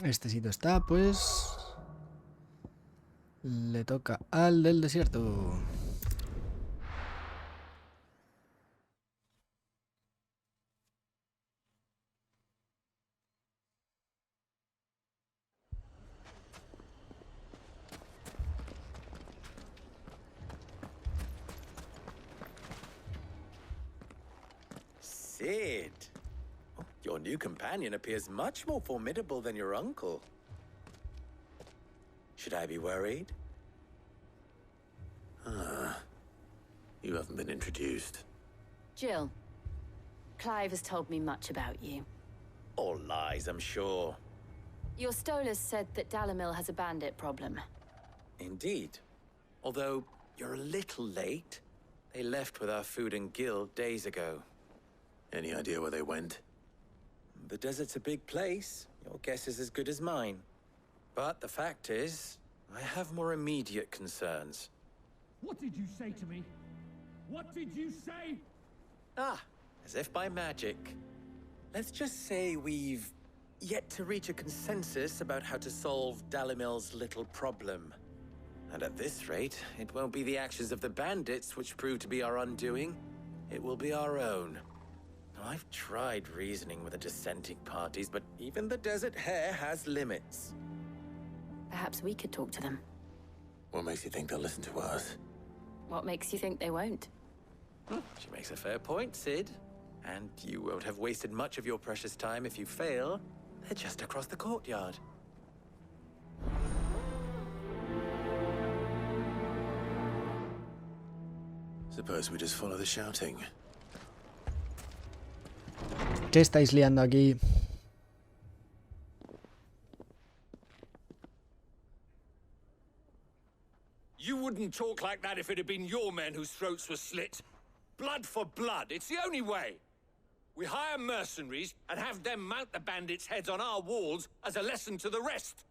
Este sitio está, pues... Le toca al del desierto. Sid, your new companion appears much more formidable than your uncle. Should I be worried? You haven't been introduced. Jill, Clive has told me much about you. All lies, I'm sure. Your Stolas said that Dalamil has a bandit problem. Indeed. Although, you're a little late. They left with our food and guild days ago. Any idea where they went? The desert's a big place. Your guess is as good as mine. But the fact is, I have more immediate concerns. What did you say to me? What did you say? Ah, as if by magic. Let's just say we've yet to reach a consensus about how to solve Dalimil's little problem. And at this rate, it won't be the actions of the bandits which prove to be our undoing. It will be our own. I've tried reasoning with the dissenting parties, but even the Desert Hare has limits. Perhaps we could talk to them. What makes you think they'll listen to us? What makes you think they won't? She makes a fair point, Sid. And you won't have wasted much of your precious time if you fail. They're just across the courtyard. Suppose we just follow the shouting. ¿Qué estáis liando aquí? You wouldn't talk like that if it had been your men whose throats were slit. Blood for blood, it's the only way. We hire mercenaries and have them mount the bandits' heads on our walls as a lesson to the rest.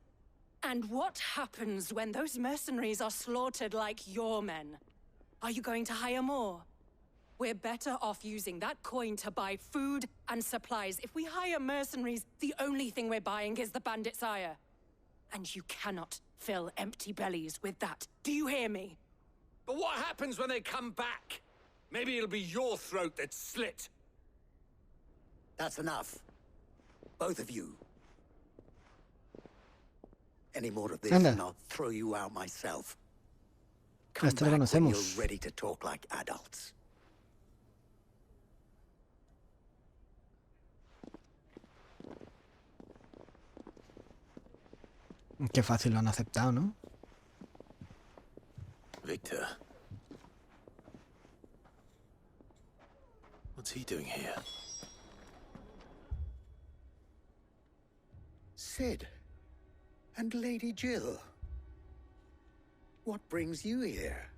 And what happens when those mercenaries are slaughtered like your men? Are you going to hire more? We're better off using that coin to buy food and supplies. If we hire mercenaries, the only thing we're buying is the bandits' ire. And you cannot fill empty bellies with that. Do you hear me? But what happens when they come back? Maybe it'll be your throat that's slit. That's enough. Both of you. Any more of this and I'll throw you out myself. Come back when you're ready to talk like adults. Qué fácil lo han aceptado, ¿no? Victor. What's he doing here? Sid. And Lady Jill. What brings you here?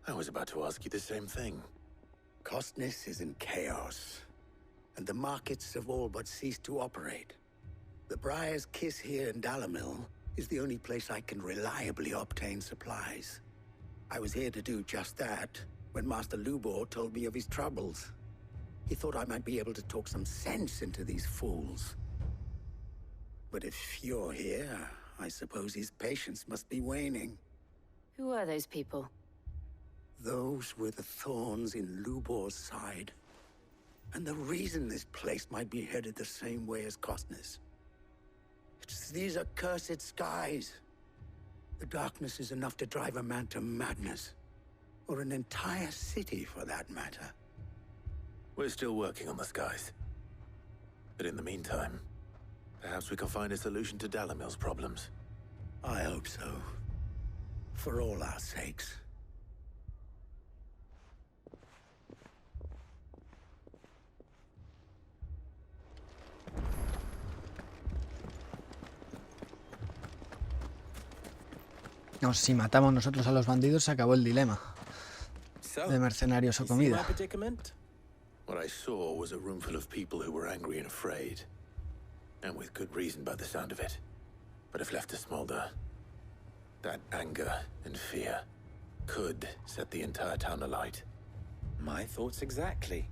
I was about to ask you the same thing. Costness is in chaos, and the markets have all but ceased to operate. The Briar's Kiss here in Dalamil is the only place I can reliably obtain supplies. I was here to do just that when Master Lubor told me of his troubles. He thought I might be able to talk some sense into these fools. But if you're here, I suppose his patience must be waning. Who are those people? Those were the thorns in Lubor's side. And the reason this place might be headed the same way as Costness. It's these accursed skies. The darkness is enough to drive a man to madness. Or an entire city, for that matter. We're still working on the skies. But in the meantime, perhaps we can find a solution to Dalamil's problems. I hope so. For all our sakes. No, si matamos nosotros a los bandidos, se acabó el dilema de mercenarios o comida. What I saw was a room full of people who were angry and afraid. And with good reason by the sound of it. But if left to smolder, that anger and fear could set the entire town alight. My thoughts exactly.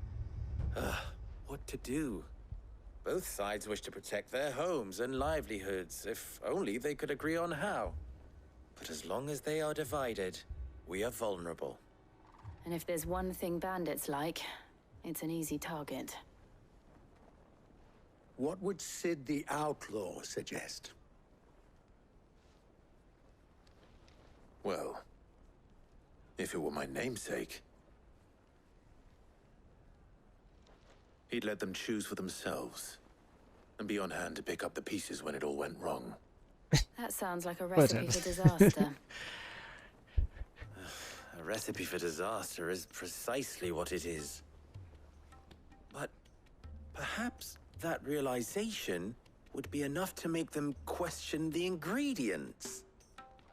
What to do? Both sides wish to protect their homes and livelihoods, if only they could agree on how. But as long as they are divided, we are vulnerable. And if there's one thing bandits like, it's an easy target. What would Sid the Outlaw suggest? Well, if it were my namesake, he'd let them choose for themselves and be on hand to pick up the pieces when it all went wrong. That sounds like a recipe for disaster. A recipe for disaster is precisely what it is. But perhaps that realization would be enough to make them question the ingredients.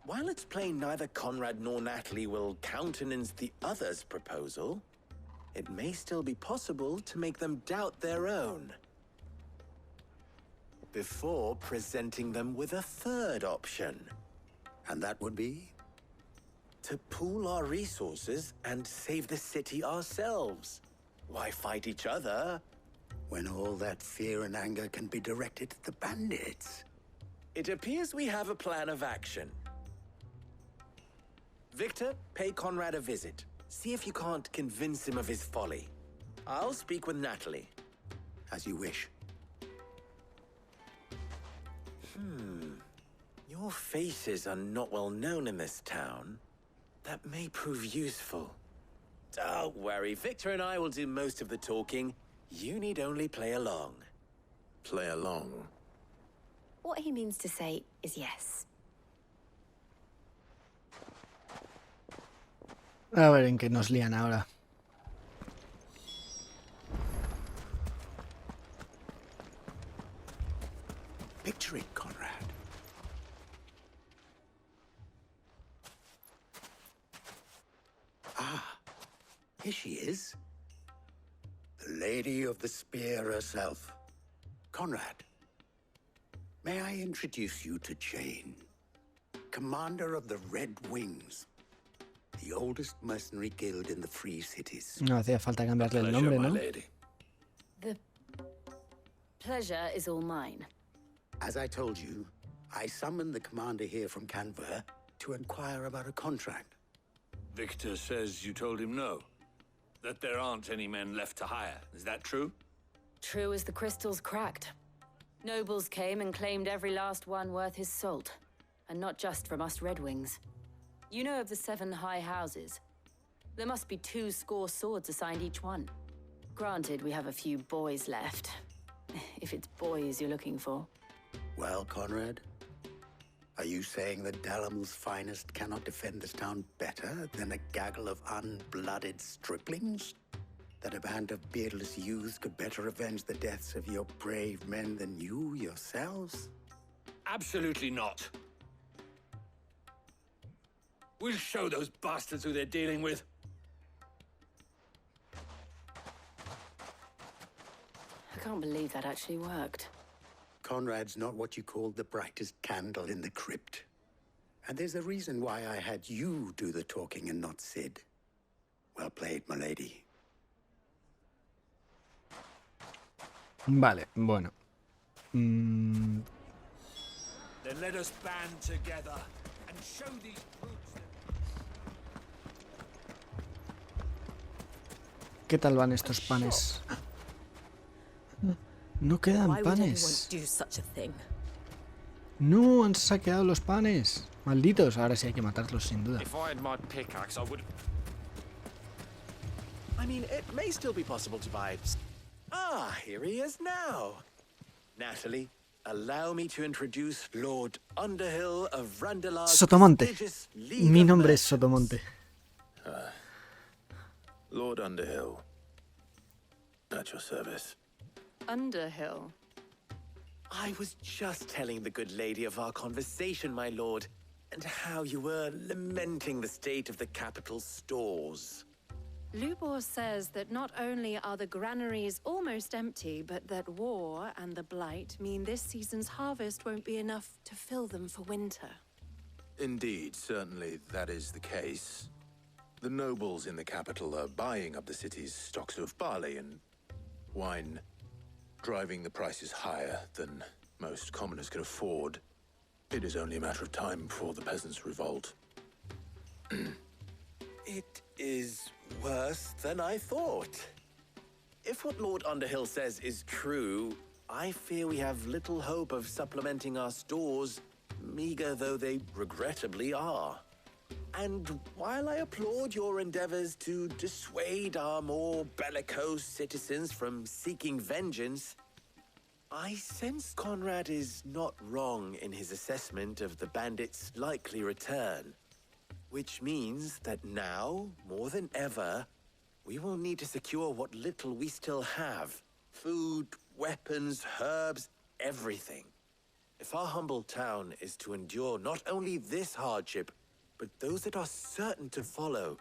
While it's plain neither Conrad nor Natalie will countenance the other's proposal, it may still be possible to make them doubt their own. Before presenting them with a third option. And that would be? To pool our resources and save the city ourselves. Why fight each other? When all that fear and anger can be directed at the bandits. It appears we have a plan of action. Victor, pay Conrad a visit. See if you can't convince him of his folly. I'll speak with Natalie. As you wish. Your faces are not well known in this town. That may prove useful. Don't worry, Victor and I will do most of the talking. You need only play along. Play along? What he means to say is yes. A ver en qué nos lían ahora. Picture it, Conrad. Ah, here she is. The Lady of the Spear herself. Conrad, may I introduce you to Jane, commander of the Red Wings, the oldest mercenary guild in the Free Cities. No hacía falta cambiarle el nombre, ¿no? The pleasure is all mine. As I told you, I summoned the commander here from Canver to inquire about a contract. Victor says you told him no. That there aren't any men left to hire. Is that true? True as the crystals cracked. Nobles came and claimed every last one worth his salt. And not just from us Red Wings. You know of the 7 high houses. There must be 2 swords assigned each one. Granted, we have a few boys left. If it's boys you're looking for. Well, Conrad, are you saying that Dalamil's finest cannot defend this town better than a gaggle of unblooded striplings? That a band of beardless youths could better avenge the deaths of your brave men than you yourselves? Absolutely not. We'll show those bastards who they're dealing with. I can't believe that actually worked. Conrad's not what you call the brightest candle in the crypt. And there's a reason why I had you do the talking and not Sid. Well played, my lady. Vale, bueno. Then let us band together and show these brutes that... ¿Qué tal van estos panes? No quedan panes. No, han saqueado los panes. Malditos, ahora sí hay que matarlos sin duda. I mean, it may still be possible to buy... Ah, here he is now. Natalie, allow me to introduce Lord Underhill of Randalar's Sotomonte. prestigious League Mi of nombre es Merchants. Sotomonte. Lord Underhill. At your service. Underhill. I was just telling the good lady of our conversation, my lord, and how you were lamenting the state of the capital's stores. Lubor says that not only are the granaries almost empty, but that war and the blight mean this season's harvest won't be enough to fill them for winter. Indeed, certainly that is the case. The nobles in the capital are buying up the city's stocks of barley and wine, driving the prices higher than most commoners can afford. It is only a matter of time before the peasants revolt. It is worse than I thought. If what Lord Underhill says is true, I fear we have little hope of supplementing our stores, meager though they regrettably are. And while I applaud your endeavors to dissuade our more bellicose citizens from seeking vengeance, I sense Conrad is not wrong in his assessment of the bandits' likely return. Which means that now, more than ever, we will need to secure what little we still have. Food, weapons, herbs, everything. If our humble town is to endure not only this hardship, but those that are certain to follow,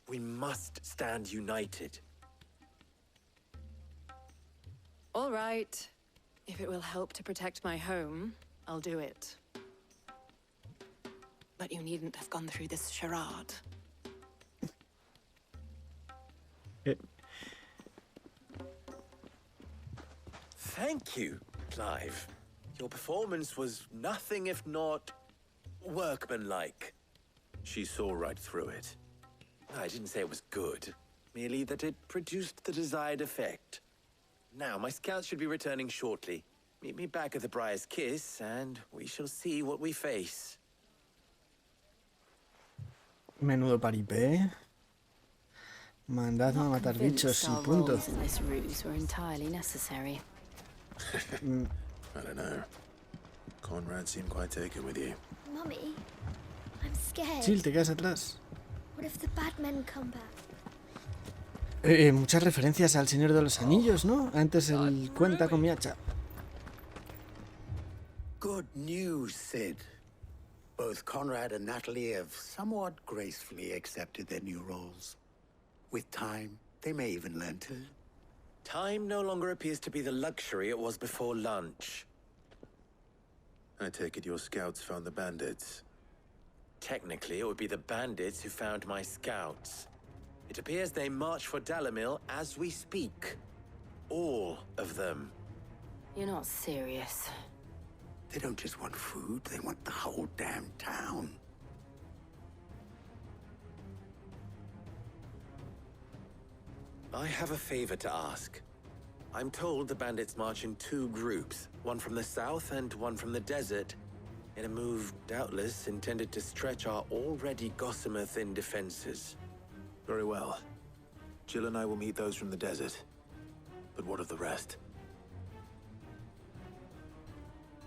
we must stand united. All right. If it will help to protect my home, I'll do it. But you needn't have gone through this charade. Thank you, Clive. Your performance was nothing if not workmanlike. She saw right through it. I didn't say it was good, merely that it produced the desired effect. Now, my scouts should be returning shortly. Meet me back at the Briar's Kiss, and we shall see what we face. Menudo paripé. Mandadme a matar bichos y punto. I don't know. Conrad seemed quite taken with you. Mummy, I'm scared. Chill, te quedas atrás. What if the bad men come back? Muchas referencias al Señor de los Anillos, ¿no? Antes el cuenta con mi hacha. Good news, Sid. Both Conrad and Natalie have somewhat gracefully accepted their new roles. With time, they may even learn to. Time no longer appears to be the luxury it was before lunch. I take it your scouts found the bandits. Technically, it would be the bandits who found my scouts. It appears they march for Dalamil as we speak. All of them. You're not serious. They don't just want food, they want the whole damn town. I have a favor to ask. I'm told the bandits march in 2 groups, one from the south and one from the desert, in a move doubtless intended to stretch our already gossamer-thin defenses. Very well. Jill and I will meet those from the desert. But what of the rest?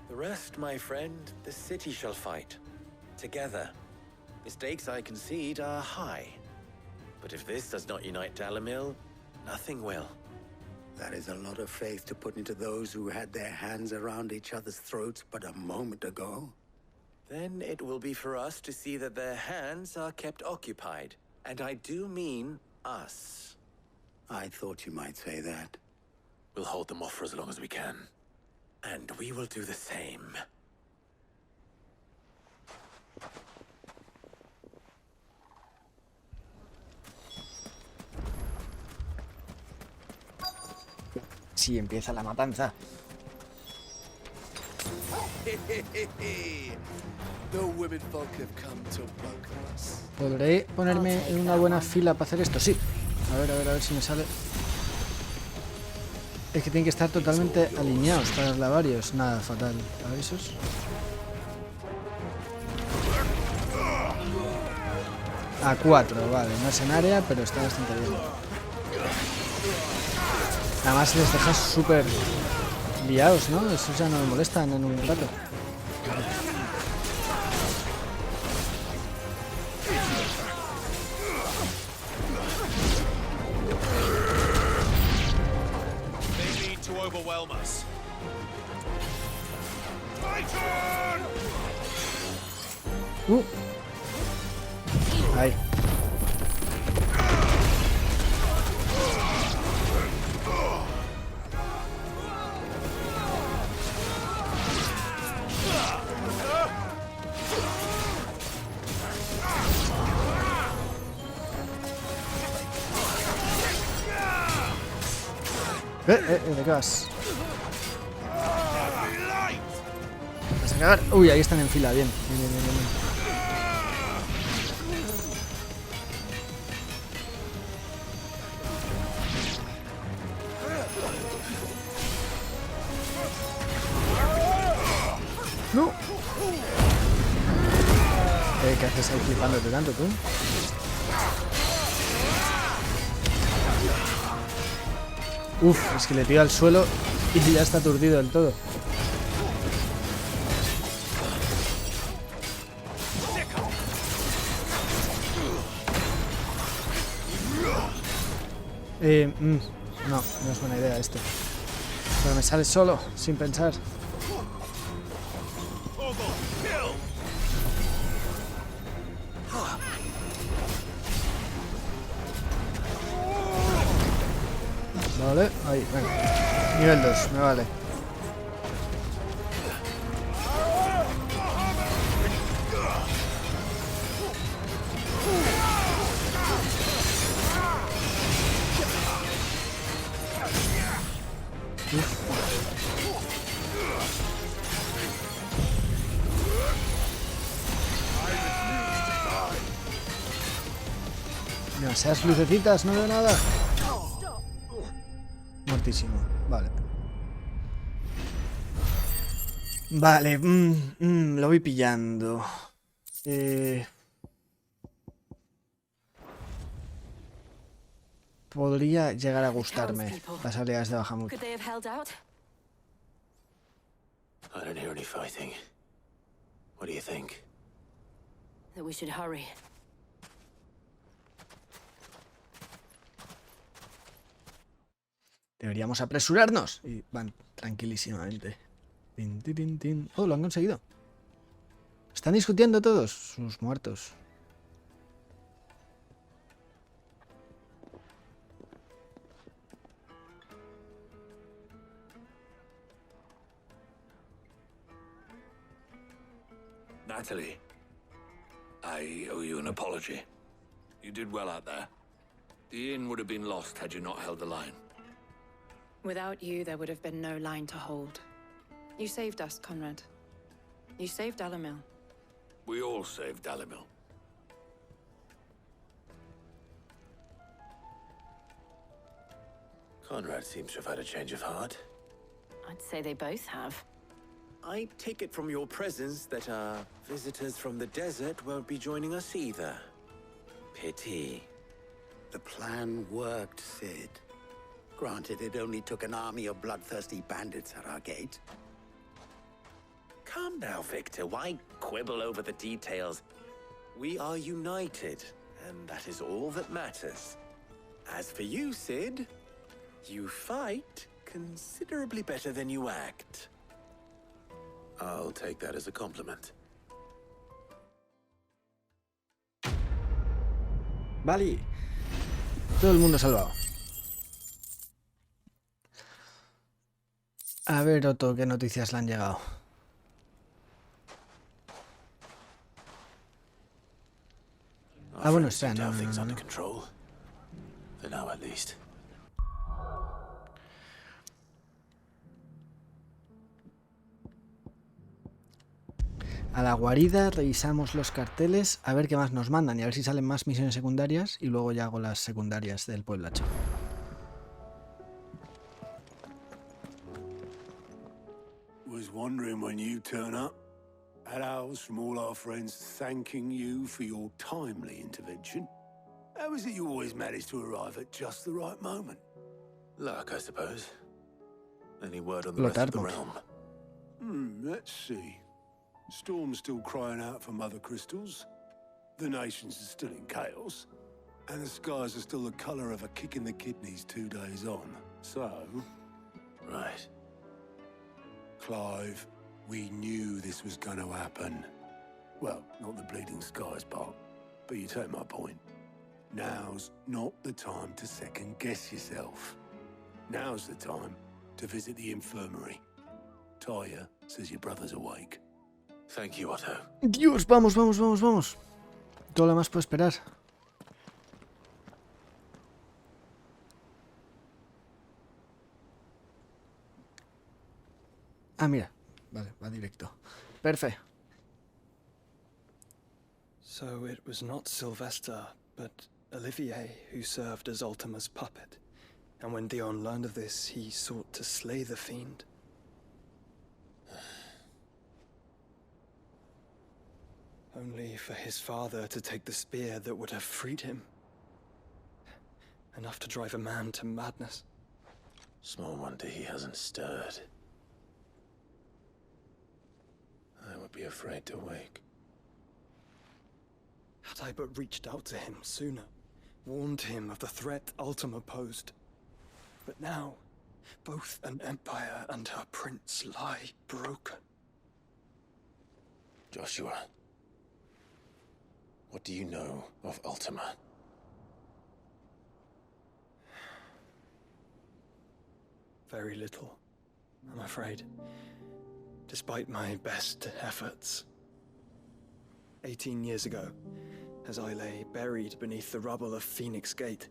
The rest, my friend, the city shall fight. Together. The stakes, I concede, are high. But if this does not unite Dalamil, nothing will. That is a lot of faith to put into those who had their hands around each other's throats but a moment ago. Then it will be for us to see that their hands are kept occupied. And I do mean us. I thought you might say that. We'll hold them off for as long as we can. And we will do the same. Sí, empieza la matanza. ¿Podré ponerme en una buena fila para hacer esto? Sí. A ver si me sale. Es que tienen que estar totalmente alineados para los lavarios. Nada, fatal. ¿Avisos? A 4, vale. No es en área, pero está bastante bien. Además les dejas súper liados, ¿no? Eso ya no me molestan en un rato. Ahí. ¿De qué vas? ¿Vas a acabar? Uy, ahí están en fila, bien. ¡No! ¿Qué haces ahí flipándote tanto, tú? Uf, es que le tiro al suelo y ya está aturdido del todo. No es buena idea esto. Pero me sale solo, sin pensar. Vale, ahí, venga. Nivel 2, me vale. Esas lucecitas, no veo nada. Muertísimo, vale. Vale, lo voy pillando. Podría llegar a gustarme las habilidades de Bahamut. I don't hear any fighting. What do you think? That we should hurry. Deberíamos apresurarnos. Y van tranquilísimamente. Tin, tin, tin, tin. Oh, lo han conseguido. Están discutiendo todos sus muertos. Natalie, I owe you an apology. You did well out there. The inn would have been lost had you not held the line. Without you, there would have been no line to hold. You saved us, Conrad. You saved Dalamil. We all saved Dalamil. Conrad seems to have had a change of heart. I'd say they both have. I take it from your presence that our visitors from the desert won't be joining us either. Pity. The plan worked, Sid. Granted, it only took an army of bloodthirsty bandits at our gate. Calm now, Victor. Why quibble over the details? We are united, and that is all that matters. As for you, Sid, you fight considerably better than you act. I'll take that as a compliment. Vale. Todo el mundo salvado. A ver, Otto, ¿qué noticias le han llegado? Ah, bueno, espera, no. A la guarida revisamos los carteles a ver qué más nos mandan y a ver si salen más misiones secundarias y luego ya hago las secundarias del pueblacho. Was wondering when you turn up. Had owls from all our friends thanking you for your timely intervention. How is it you always manage to arrive at just the right moment? Luck, I suppose. Any word on the rest of the realm? Let's see. Storm's still crying out for mother crystals. The nations are still in chaos. And the skies are still the colour of a kick in the kidneys 2 days on. So... Right. Clive, we knew this was going to happen. Well, not the bleeding skies part, but you take my point. Now's not the time to second-guess yourself. Now's the time to visit the infirmary. Taya says your brother's awake. Thank you, Otto. Dios, vamos. Todo lo más puedo esperar. Ah, mira. Vale, va directo. Perfecto. So it was not Sylvester, but Olivier who served as Ultima's puppet. And when Dion learned of this, he sought to slay the fiend. Only for his father to take the spear that would have freed him. Enough to drive a man to madness. Small wonder he hasn't stirred. I would be afraid to wake. Had I but reached out to him sooner, warned him of the threat Ultima posed. But now, both an empire and her prince lie broken. Joshua, what do you know of Ultima? Very little, I'm afraid. Despite my best efforts. 18 years ago, as I lay buried beneath the rubble of Phoenix Gate,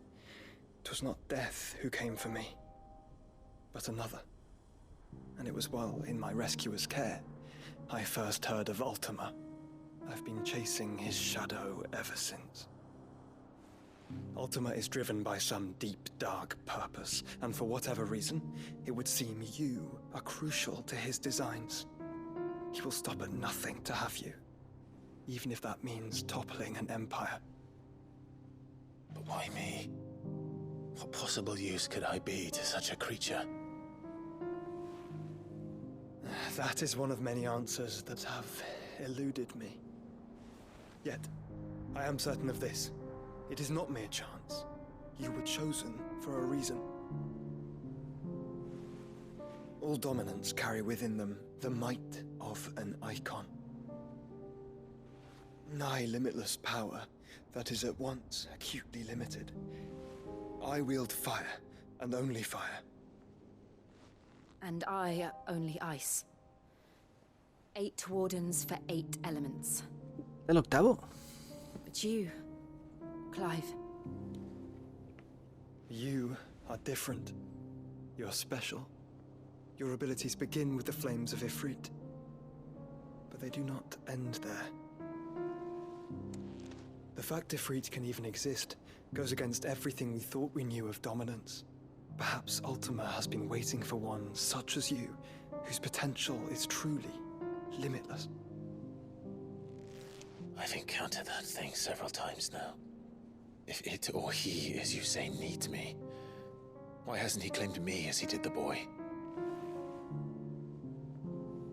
'twas not death who came for me, but another. And it was while in my rescuer's care, I first heard of Ultima. I've been chasing his shadow ever since. Ultima is driven by some deep, dark purpose, and for whatever reason, it would seem you are crucial to his designs. He will stop at nothing to have you, even if that means toppling an empire. But why me? What possible use could I be to such a creature? That is one of many answers that have eluded me. Yet, I am certain of this. It is not mere chance. You were chosen for a reason. All dominants carry within them the might of an icon. Nigh limitless power that is at once acutely limited. I wield fire, and only fire. And I only ice. 8 wardens for 8 elements. El octavo. But you, Clive. You are different. You're special. Your abilities begin with the flames of Ifrit. But they do not end there. The fact Ifrit can even exist goes against everything we thought we knew of dominance. Perhaps Ultima has been waiting for one such as you, whose potential is truly limitless. I've encountered that thing several times now. If it or he, as you say, needs me, why hasn't he claimed me as he did the boy?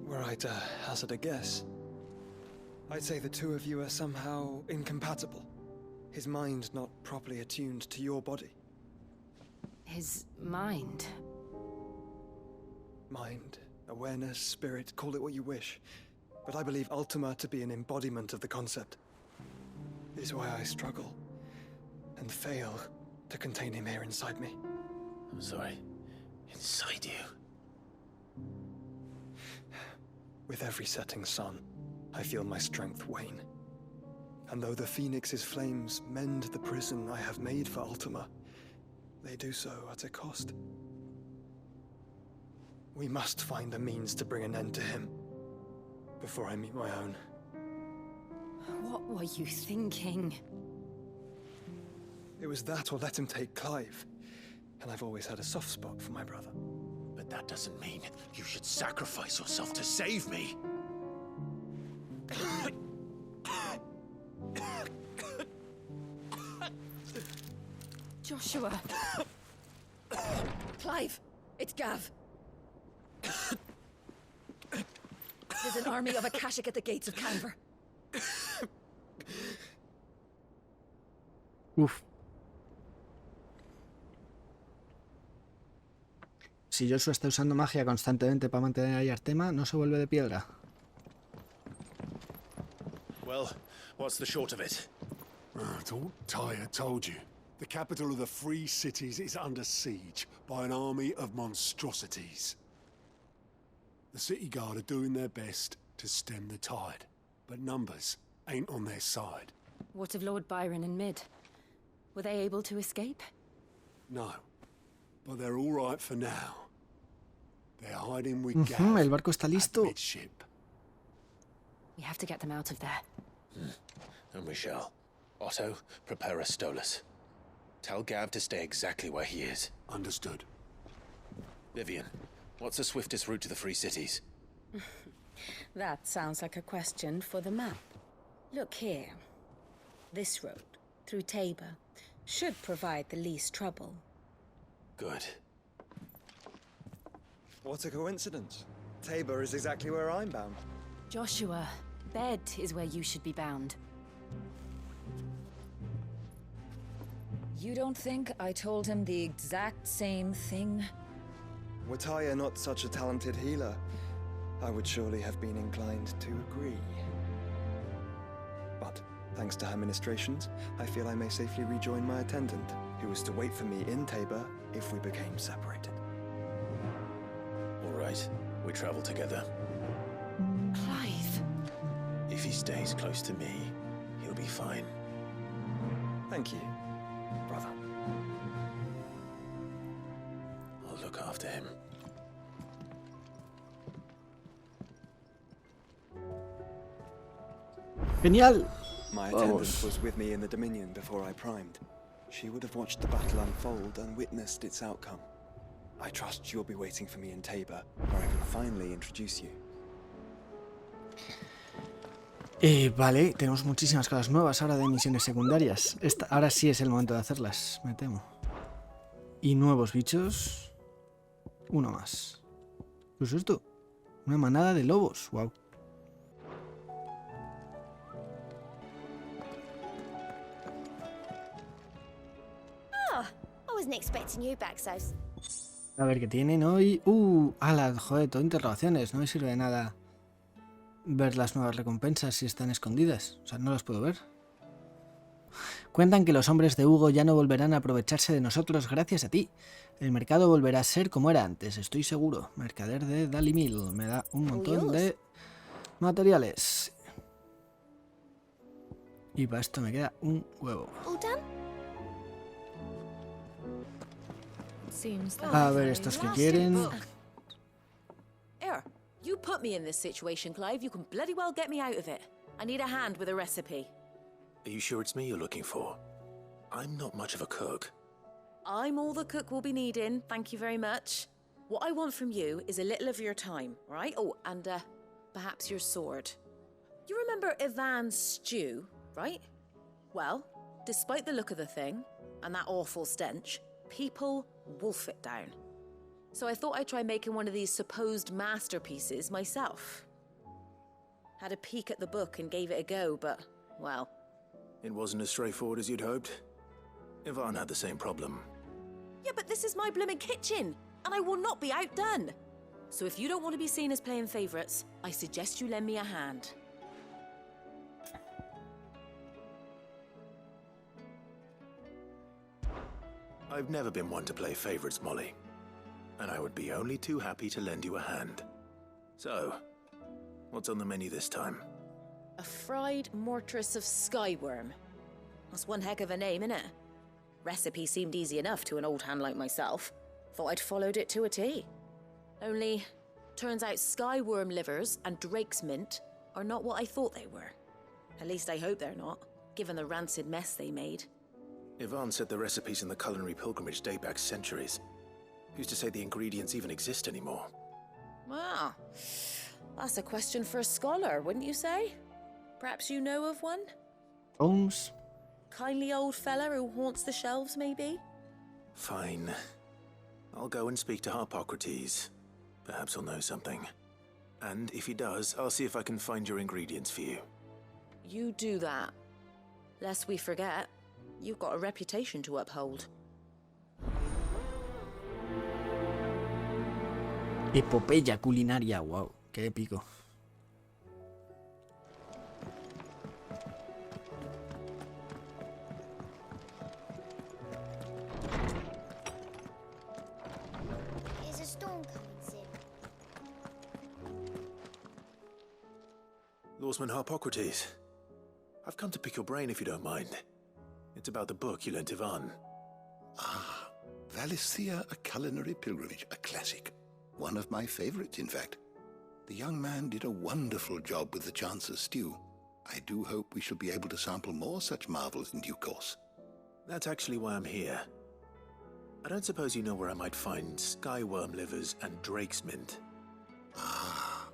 Were I to hazard a guess, I'd say the two of you are somehow incompatible. His mind not properly attuned to your body. His mind? Mind, awareness, spirit, call it what you wish. But I believe Ultima to be an embodiment of the concept. It is why I struggle and fail to contain him here inside me. I'm sorry. Inside you? With every setting sun, I feel my strength wane. And though the Phoenix's flames mend the prison I have made for Ultima, they do so at a cost. We must find a means to bring an end to him before I meet my own. What were you thinking? It was that or let him take Clive. And I've always had a soft spot for my brother. But that doesn't mean you should sacrifice yourself to save me. Joshua! Clive! It's Gav! There's an army of Akashic at the gates of Canver. Uf. Si Joshua está usando magia constantemente para mantener ahí Artema, ¿no se vuelve de piedra? Well, what's the short of it? It's all Tyre told you. The capital of the Free Cities is under siege by an army of monstrosities. The city guard are doing their best to stem the tide, but numbers ain't on their side. What of Lord Byron and Mid? Were they able to escape? No, but they're all right for now. They're hiding with Gav El barco está listo. at midship. We have to get them out of there. And we shall. Otto, prepare a Stolas. Tell Gav to stay exactly where he is. Understood. Vivian, what's the swiftest route to the Free Cities? That sounds like a question for the map. Look here. This road, through Tabor, should provide the least trouble. Good. What a coincidence. Tabor is exactly where I'm bound. Joshua, bed is where you should be bound. You don't think I told him the exact same thing? Were Tyre not such a talented healer, I would surely have been inclined to agree. But, thanks to her ministrations, I feel I may safely rejoin my attendant, who was to wait for me in Tabor if we became separated. All right, we travel together. Clive! If he stays close to me, he'll be fine. Thank you, brother. I'll look after him. Genial. My attendant was with me in the Dominion before I primed. She would have watched the battle unfold and witnessed its outcome. I trust you'll be waiting for me in Tabor, where I can finally introduce you. Vale, tenemos muchísimas cosas nuevas ahora de misiones secundarias. Ahora sí es el momento de hacerlas, me temo. Y nuevos bichos. Uno más. ¿Qué es esto? Una manada de lobos. Wow. A ver qué tienen hoy. Ala, joder, todo interrogaciones. No me sirve de nada ver las nuevas recompensas si están escondidas. O sea, no las puedo ver. Cuentan que los hombres de Hugo ya no volverán a aprovecharse de nosotros gracias a ti. El mercado volverá a ser como era antes, estoy seguro. Mercader de Dalimil. Me da un montón de materiales. Y para esto me queda un huevo. A ver, estos que quieren. Here, you put me in this situation, Clive. You can bloody well get me out of it. I need a hand with a recipe. Are you sure it's me you're looking for? I'm not much of a cook. I'm all the cook will be needing, thank you very much. What I want from you is a little of your time, right? Oh, and perhaps your sword. You remember Ivan's stew, right? Well, despite the look of the thing, and that awful stench, people wolf it down. So I thought I'd try making one of these supposed masterpieces myself. Had a peek at the book and gave it a go, but, well... It wasn't as straightforward as you'd hoped. Ivan had the same problem. Yeah, but this is my blooming kitchen, and I will not be outdone. So if you don't want to be seen as playing favourites, I suggest you lend me a hand. I've never been one to play favourites, Molly. And I would be only too happy to lend you a hand. So, what's on the menu this time? A fried mortress of skyworm. That's one heck of a name, innit? Recipe seemed easy enough to an old hand like myself. Thought I'd followed it to a T. Only, turns out skyworm livers and drake's mint are not what I thought they were. At least I hope they're not, given the rancid mess they made. Ivan said the recipes in the culinary pilgrimage date back centuries. Who's to say the ingredients even exist anymore? Well, that's a question for a scholar, wouldn't you say? Perhaps you know of one? Holmes? Kindly old fella who haunts the shelves, maybe? Fine. I'll go and speak to Hippocrates. Perhaps he'll know something. And if he does, I'll see if I can find your ingredients for you. You do that. Lest we forget, you've got a reputation to uphold. Epopeya culinaria, wow, qué épico. Is a storm coming soon? Lawsman Hippocrates. I've come to pick your brain if you don't mind. It's about the book you lent Ivan. Ah, Valisthea, A Culinary Pilgrimage, a classic. One of my favorites, in fact. The young man did a wonderful job with the Chance's stew. I do hope we shall be able to sample more such marvels in due course. That's actually why I'm here. I don't suppose you know where I might find skyworm livers and drake's mint. Ah,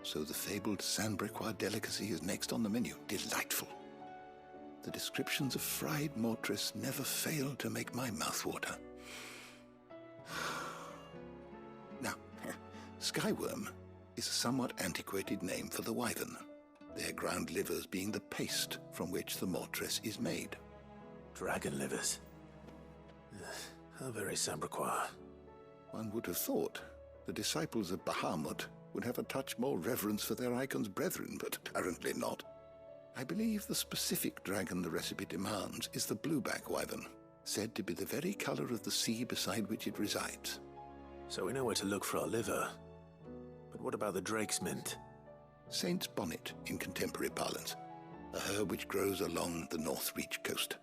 so the fabled Sandbricois delicacy is next on the menu. Delightful. The descriptions of fried mortress never fail to make my mouth water. Now, skyworm is a somewhat antiquated name for the wyvern, their ground livers being the paste from which the mortress is made. Dragon livers. How very Sandbricois. One would have thought the disciples of Bahamut would have a touch more reverence for their icon's brethren, but apparently not. I believe the specific dragon the recipe demands is the blueback wyvern, said to be the very color of the sea beside which it resides. So we know where to look for our liver. But what about the drake's mint? Saint's bonnet in contemporary parlance, a herb which grows along the North Reach coast.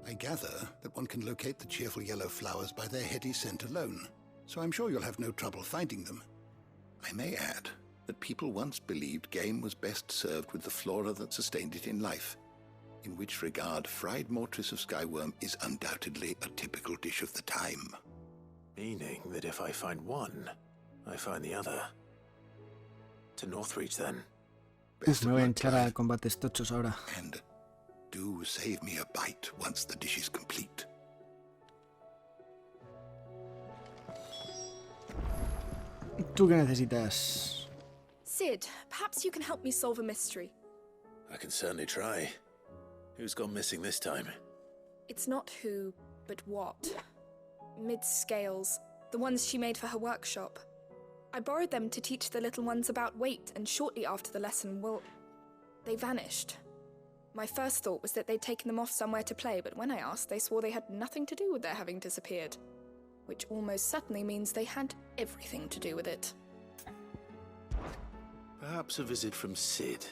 I gather that one can locate the cheerful yellow flowers by their heady scent alone, so I'm sure you'll have no trouble finding them. I may add that people once believed game was best served with the flora that sustained it in life. In which regard, fried mortress of skyworm is undoubtedly a typical dish of the time. Meaning that if I find one, I find the other. To Northreach, then. Uf, me voy a entrar a combates tochos ahora. And do save me a bite once the dish is complete. ¿Tú qué necesitas? Sid, perhaps you can help me solve a mystery. I can certainly try. Who's gone missing this time? It's not who, but what. Mid-scales, the ones she made for her workshop. I borrowed them to teach the little ones about weight, and shortly after the lesson, well, they vanished. My first thought was that they'd taken them off somewhere to play, but when I asked, they swore they had nothing to do with their having disappeared. Which almost certainly means they had everything to do with it. Perhaps a visit from Sid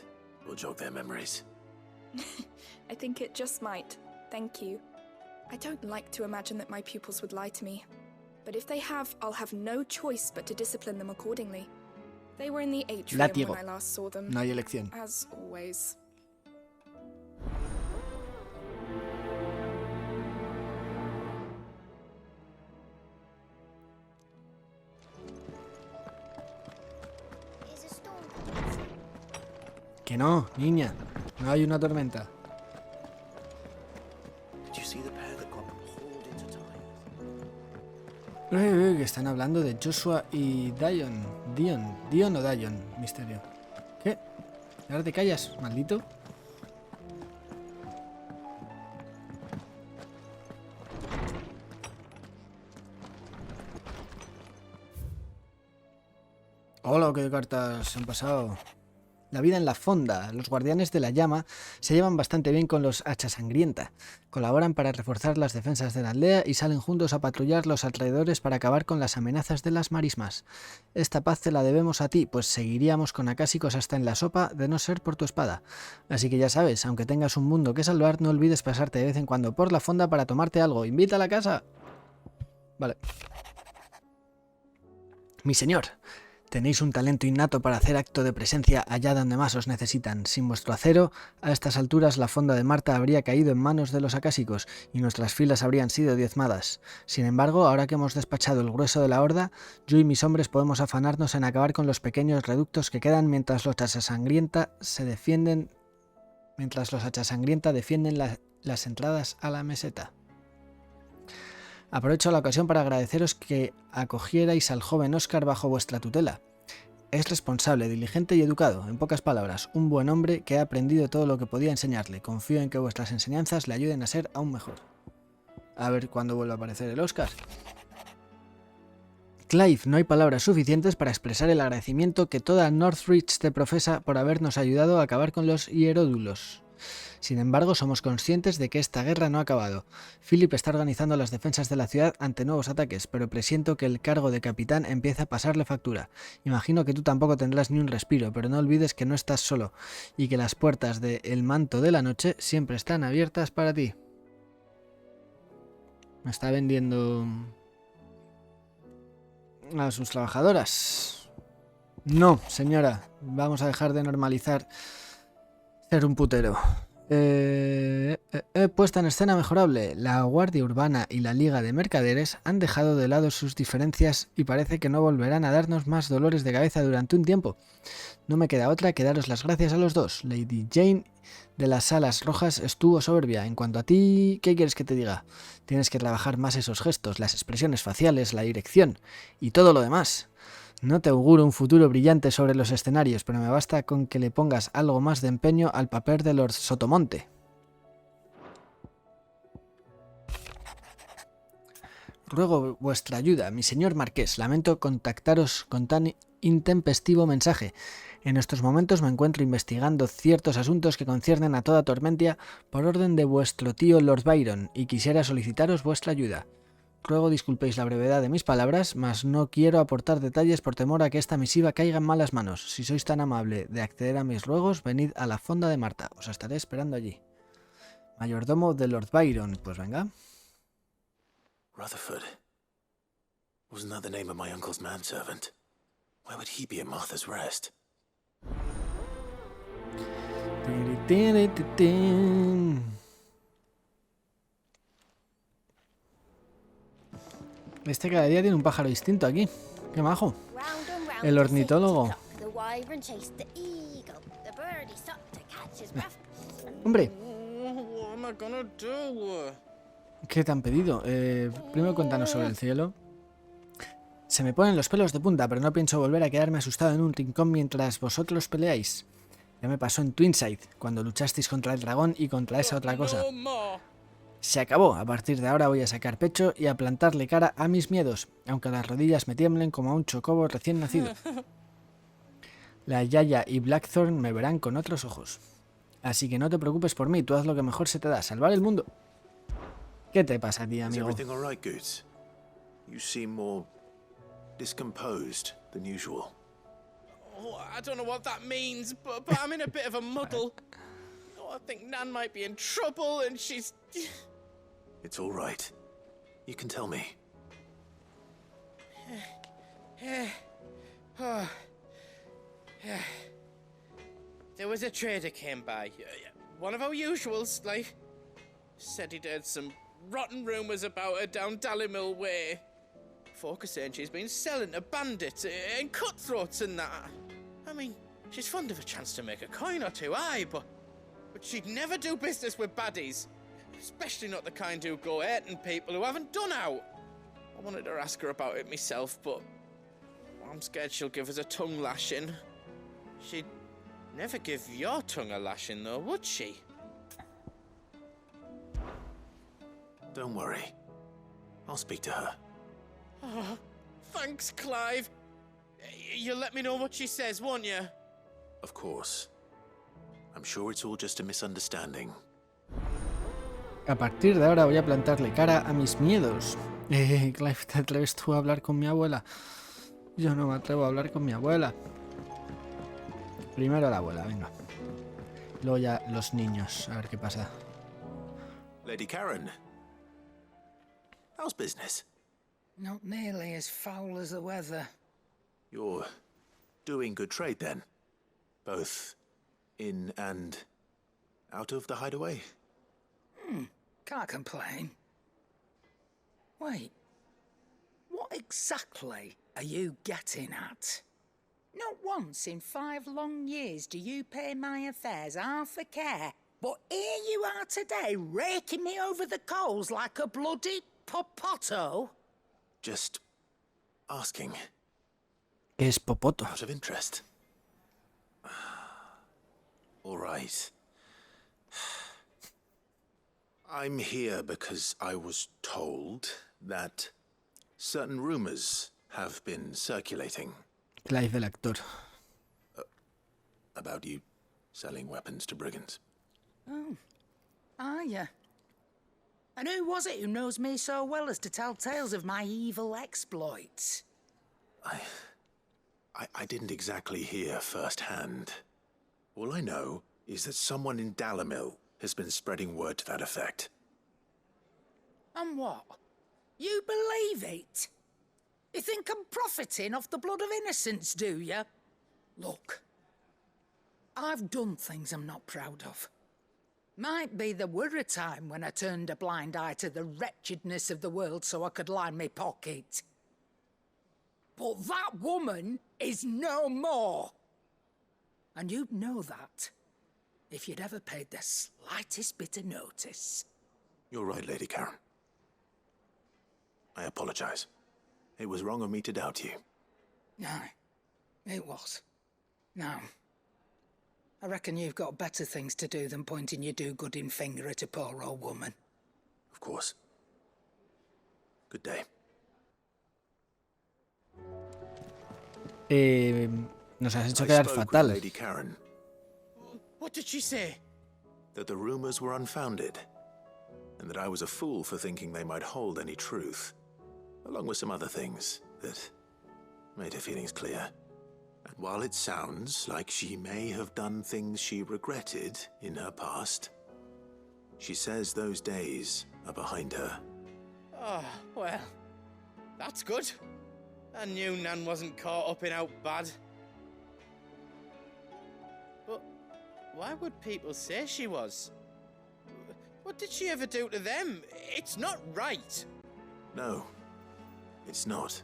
will jog their memories. I think it just might. Thank you. I don't like to imagine that my pupils would lie to me. But if they have, I'll have no choice but to discipline them accordingly. They were in the atrium when I last saw them. No hay elección. As always. Que no, niña. No hay una tormenta. Que están hablando de Joshua y Dion. Dion o Dion, misterio. ¿Qué? ¿Ahora te callas, maldito? Hola, qué cartas han pasado. La vida en la fonda. Los guardianes de la llama se llevan bastante bien con los hacha sangrienta. Colaboran para reforzar las defensas de la aldea y salen juntos a patrullar los alrededores para acabar con las amenazas de las marismas. Esta paz te la debemos a ti, pues seguiríamos con acásicos hasta en la sopa de no ser por tu espada. Así que ya sabes, aunque tengas un mundo que salvar, no olvides pasarte de vez en cuando por la fonda para tomarte algo. ¡Invita a la casa! Vale. Mi señor, tenéis un talento innato para hacer acto de presencia allá donde más os necesitan. Sin vuestro acero, a estas alturas la fonda de Marta habría caído en manos de los acásicos y nuestras filas habrían sido diezmadas. Sin embargo, ahora que hemos despachado el grueso de la horda, yo y mis hombres podemos afanarnos en acabar con los pequeños reductos que quedan mientras los hachasangrienta defienden las entradas a la meseta. Aprovecho la ocasión para agradeceros que acogierais al joven Oscar bajo vuestra tutela. Es responsable, diligente y educado, en pocas palabras, un buen hombre que ha aprendido todo lo que podía enseñarle. Confío en que vuestras enseñanzas le ayuden a ser aún mejor. A ver cuándo vuelve a aparecer el Oscar. Clive, no hay palabras suficientes para expresar el agradecimiento que toda Northreach te profesa por habernos ayudado a acabar con los hieródulos. Sin embargo, somos conscientes de que esta guerra no ha acabado. Philip está organizando las defensas de la ciudad ante nuevos ataques, pero presiento que el cargo de capitán empieza a pasarle factura. Imagino que tú tampoco tendrás ni un respiro, pero no olvides que no estás solo, y que las puertas de El Manto de la Noche siempre están abiertas para ti. Me está vendiendo a sus trabajadoras. No, señora, vamos a dejar de normalizar ser un putero. Puesta en escena mejorable. La Guardia Urbana y la Liga de Mercaderes han dejado de lado sus diferencias y parece que no volverán a darnos más dolores de cabeza durante un tiempo. No me queda otra que daros las gracias a los dos. Lady Jane de las Alas Rojas estuvo soberbia. En cuanto a ti, ¿qué quieres que te diga? Tienes que trabajar más esos gestos, las expresiones faciales, la dirección y todo lo demás. No te auguro un futuro brillante sobre los escenarios, pero me basta con que le pongas algo más de empeño al papel de Lord Sotomonte. Ruego vuestra ayuda, mi señor marqués. Lamento contactaros con tan intempestivo mensaje. En estos momentos me encuentro investigando ciertos asuntos que conciernen a toda Tormentia por orden de vuestro tío Lord Byron y quisiera solicitaros vuestra ayuda. Ruego disculpéis la brevedad de mis palabras, mas no quiero aportar detalles por temor a que esta misiva caiga en malas manos. Si sois tan amable de acceder a mis ruegos, venid a la fonda de Marta. Os estaré esperando allí. Mayordomo de Lord Byron. Pues venga. Rutherford. Wasn't that the name of my uncle's manservant? Why would he be at Martha's Rest? Este cada día tiene un pájaro distinto aquí. ¡Qué majo! El ornitólogo. ¡Hombre! ¿Qué te han pedido? Primero cuéntanos sobre el cielo. Se me ponen los pelos de punta, pero no pienso volver a quedarme asustado en un rincón mientras vosotros peleáis. Ya me pasó en Twinside, cuando luchasteis contra el dragón y contra esa otra cosa. Se acabó. A partir de ahora voy a sacar pecho y a plantarle cara a mis miedos, aunque las rodillas me tiemblen como a un chocobo recién nacido. La Yaya y Blackthorn me verán con otros ojos. Así que no te preocupes por mí, tú haz lo que mejor se te da, salvar el mundo. ¿Qué te pasa a ti, amigo? Is everything all right, Goetz? You seem more discomposed than usual. Oh, I don't know what that means, but I'm in a bit of a muddle. Oh, I think Nan might be in trouble and she's... It's all right. You can tell me. There was a trader came by. One of our usuals, like. Said he'd heard some rotten rumours about her down Dallimil Way. Folk are saying she's been selling to bandits and cutthroats and that. I mean, she's fond of a chance to make a coin or two, aye, but she'd never do business with baddies. Especially not the kind who go hurting people who haven't done out. I wanted to ask her about it myself, but I'm scared she'll give us a tongue lashing. She'd never give your tongue a lashing, though, would she? Don't worry. I'll speak to her. Oh, thanks, Clive. You'll let me know what she says, won't you? Of course. I'm sure it's all just a misunderstanding. A partir de ahora voy a plantarle cara a mis miedos. Clive, ¿te atreves tú a hablar con mi abuela? Yo no me atrevo a hablar con mi abuela. Primero la abuela, venga. Luego ya los niños, a ver qué pasa. Lady Karen, how's business? Not nearly as foul as the weather. You're doing good trade then? Both in and out of the hideaway? Can't complain. Wait, what exactly are you getting at? Not once in 5 long years do you pay my affairs half a care, but here you are today, raking me over the coals like a bloody popoto? Just asking. ¿Qué es popoto? Out of interest. All right. I'm here because I was told that certain rumors have been circulating. Clive, el actor. About you selling weapons to brigands. Oh, are you? And who was it who knows me so well as to tell tales of my evil exploits? I didn't exactly hear firsthand. All I know is that someone in Dallimil has been spreading word to that effect. And what? You believe it? You think I'm profiting off the blood of innocents, do you? Look, I've done things I'm not proud of. Might be there were a time when I turned a blind eye to the wretchedness of the world so I could line my pocket. But that woman is no more. And you'd know that if you'd ever paid the slightest bit of notice. You're right, Lady Karen. I apologize. It was wrong of me to doubt you. Aye, it was. Now, I reckon you've got better things to do than pointing your do-gooding finger at a poor old woman. Of course. Good day. Nos has hecho quedar fatal. Lady Karen. What did she say? That the rumors were unfounded, and that I was a fool for thinking they might hold any truth, along with some other things that made her feelings clear. And while it sounds like she may have done things she regretted in her past, she says those days are behind her. Oh, well, that's good. I knew Nan wasn't caught up in out bad. But Why would people say she was? What did she ever do to them? It's not right. No, it's not.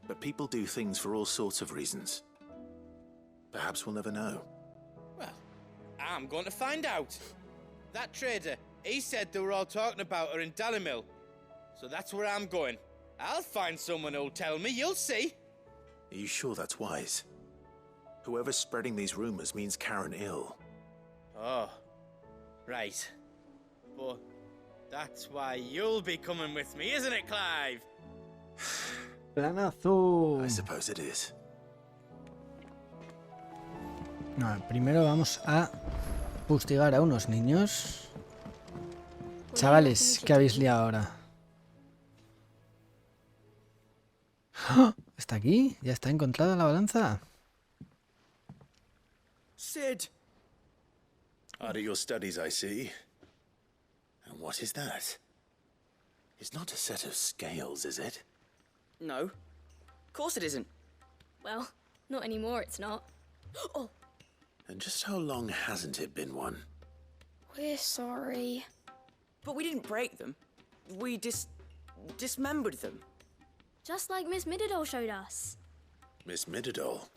But people do things for all sorts of reasons. Perhaps we'll never know. Well, I'm going to find out. That trader, he said they were all talking about her in Dalimil. So that's where I'm going. I'll find someone who'll tell me, you'll see. Are you sure that's wise? Whoever's spreading these rumors means Karen ill. Oh, right. But that's why you'll be coming with me, isn't it, Clive? Planazo. I suppose it is. No, primero vamos a fustigar a unos niños. Chavales, ¿qué habéis liado ahora? ¡Oh! ¿Está aquí? ¿Ya está encontrada la balanza? Sid! Out of your studies, I see. And what is that? It's not a set of scales, is it? No. Of course it isn't. Well, not anymore, it's not. Oh! And just how long hasn't it been one? We're sorry. But we didn't break them. We dismembered them. Just like Miss Mididol showed us. Miss Mididol?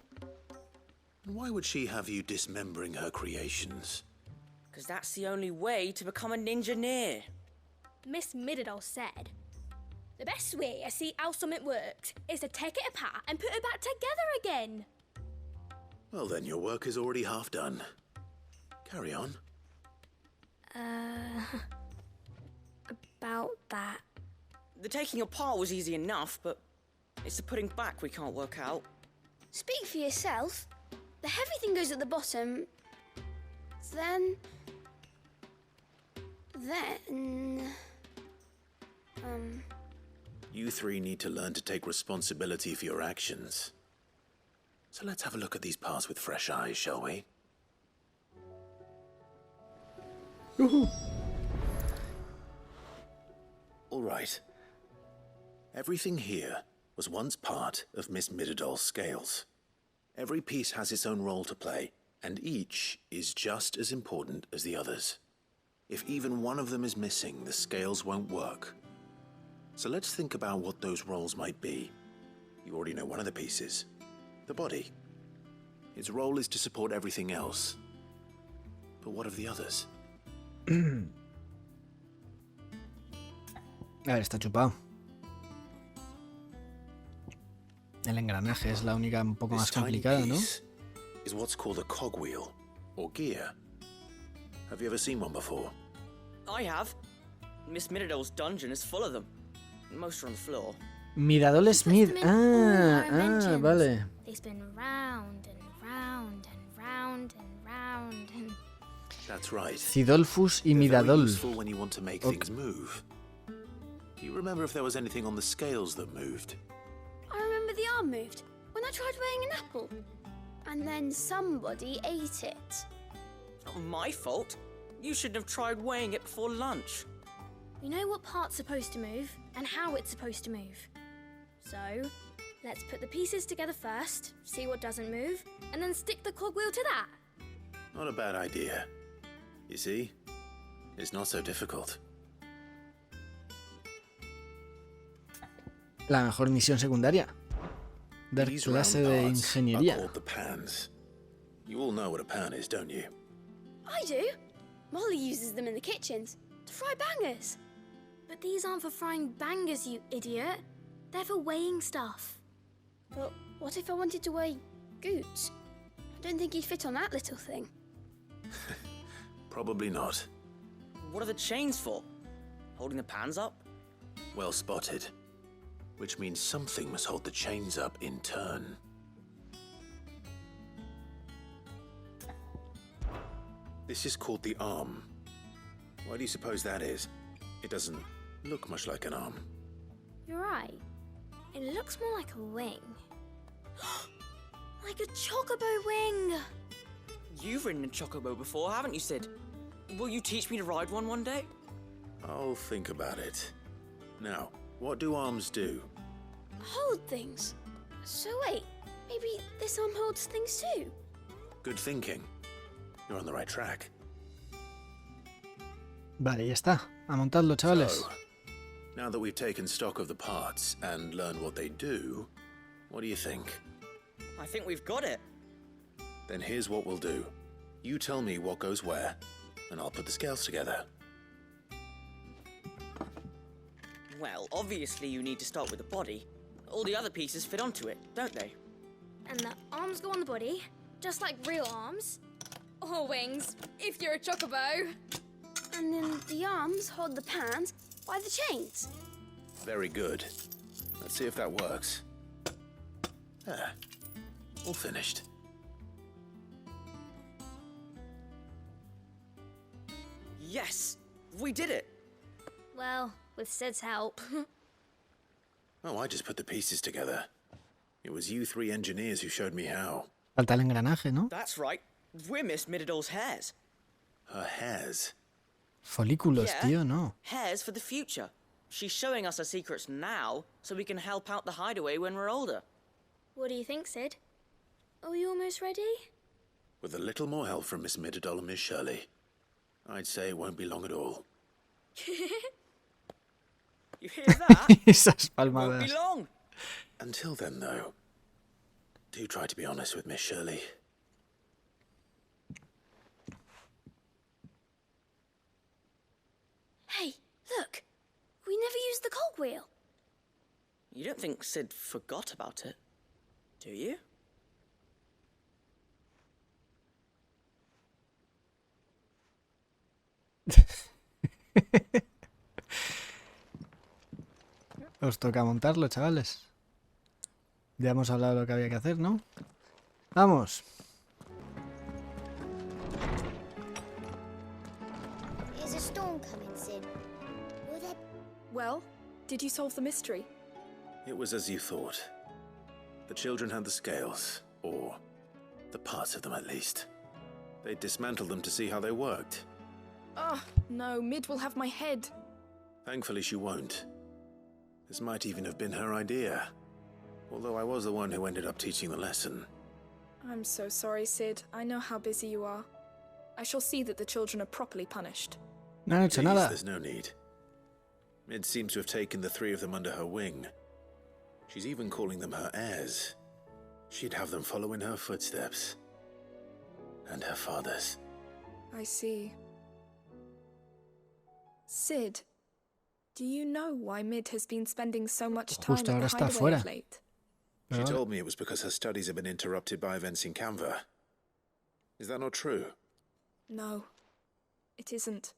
Why would she have you dismembering her creations? Because that's the only way to become a ninja-neer. Miss Mididol said, the best way to see how something works is to take it apart and put it back together again. Well then, your work is already half done. Carry on. About that. The taking apart was easy enough, but it's the putting back we can't work out. Speak for yourself. The heavy thing goes at the bottom. Then... You three need to learn to take responsibility for your actions. So let's have a look at these parts with fresh eyes, shall we? All right. Everything here was once part of Miss Mididol's scales. Every piece has its own role to play, and each is just as important as the others. If even one of them is missing, the scales won't work. So let's think about what those roles might be. You already know one of the pieces. The body. Its role is to support everything else. But what of the others? A ver, está chupado. El engranaje es la única un poco más complicada, ¿no? Is what's called a cogwheel, or gear. Have you ever seen one before? I have. Miss Mididol's dungeon is full of them. Most are on the floor. Miradol Smith. Vale. They spin round and round and round and round and... That's right. Cidolfus y They're very Miradol. useful when you want to make things move. Do you remember if there was anything on the scales that moved? I remember the arm moved when I tried weighing an apple. And then somebody ate it. Not my fault. You shouldn't have tried weighing it before lunch. We know what part's supposed to move and how it's supposed to move. So, let's put the pieces together first, see what doesn't move, and then stick the cogwheel to that. Not a bad idea. You see? It's not so difficult. La mejor misión secundaria. Dar These clase round de parts ingeniería. are called the pans. You all know what a pan is, don't you? I do. Molly uses them in the kitchens to fry bangers. But these aren't for frying bangers, you idiot. They're for weighing stuff. But what if I wanted to weigh Goetz? I don't think he'd fit on that little thing. Probably not. What are the chains for? Holding the pans up? Well spotted. Which means something must hold the chains up in turn. This is called the arm. Why do you suppose that is? It doesn't look much like an arm. You're right. It looks more like a wing. Like a chocobo wing! You've ridden a chocobo before, haven't you, Sid? Will you teach me to ride one day? I'll think about it. Now, what do arms do? Hold things. So wait, maybe this arm holds things too? Good thinking. You're on the right track. Vale, ya está. A montarlo, chavales. So, now that we've taken stock of the parts and learned what they do, what do you think? I think we've got it. Then here's what we'll do. You tell me what goes where, and I'll put the scales together. Well, obviously you need to start with the body. All the other pieces fit onto it, don't they? And the arms go on the body, just like real arms. Or wings, if you're a chocobo. And then the arms hold the pans by the chains. Very good. Let's see if that works. Ah, all finished. Yes! We did it! Well, with Sid's help. Oh, I just put the pieces together. It was you three engineers who showed me how. Falta el engranaje, ¿no? That's right. We're Miss Mididol's hairs. Her hairs? Folículos, tío, no. Hairs for the future. She's showing us her secrets now, so we can help out the hideaway when we're older. What do you think, Sid? Are we almost ready? With a little more help from Miss Mididol and Miss Shirley, I'd say it won't be long at all. You hear that? Esas Won't palmadas. be long. Until then, though, do try to be honest with Miss Shirley. Hey, look! We never used the cogwheel. You don't think Sid forgot about it, do you? Os toca montarlo, chavales. Ya hemos hablado de lo que había que hacer, ¿no? ¡Vamos! Is a storm coming, Sid? Will there... Well, did you solve the mystery? It was as you thought. The children had the scales, or the parts of them at least. They dismantled them to see how they worked. Oh, no, Mid will have my head. Thankfully she won't. This might even have been her idea. Although I was the one who ended up teaching the lesson. I'm so sorry, Sid. I know how busy you are. I shall see that the children are properly punished. No han hecho Please, nada. there's no need. Mid seems to have taken the three of them under her wing. She's even calling them her heirs. She'd have them follow in her footsteps. And her father's. I see. Sid, do you know why Mid has been spending so much time Justo at ahora the está hideaway fuera. of late? She told me it was because her studies have been interrupted by events in Canva. Is that not true? No, it isn't.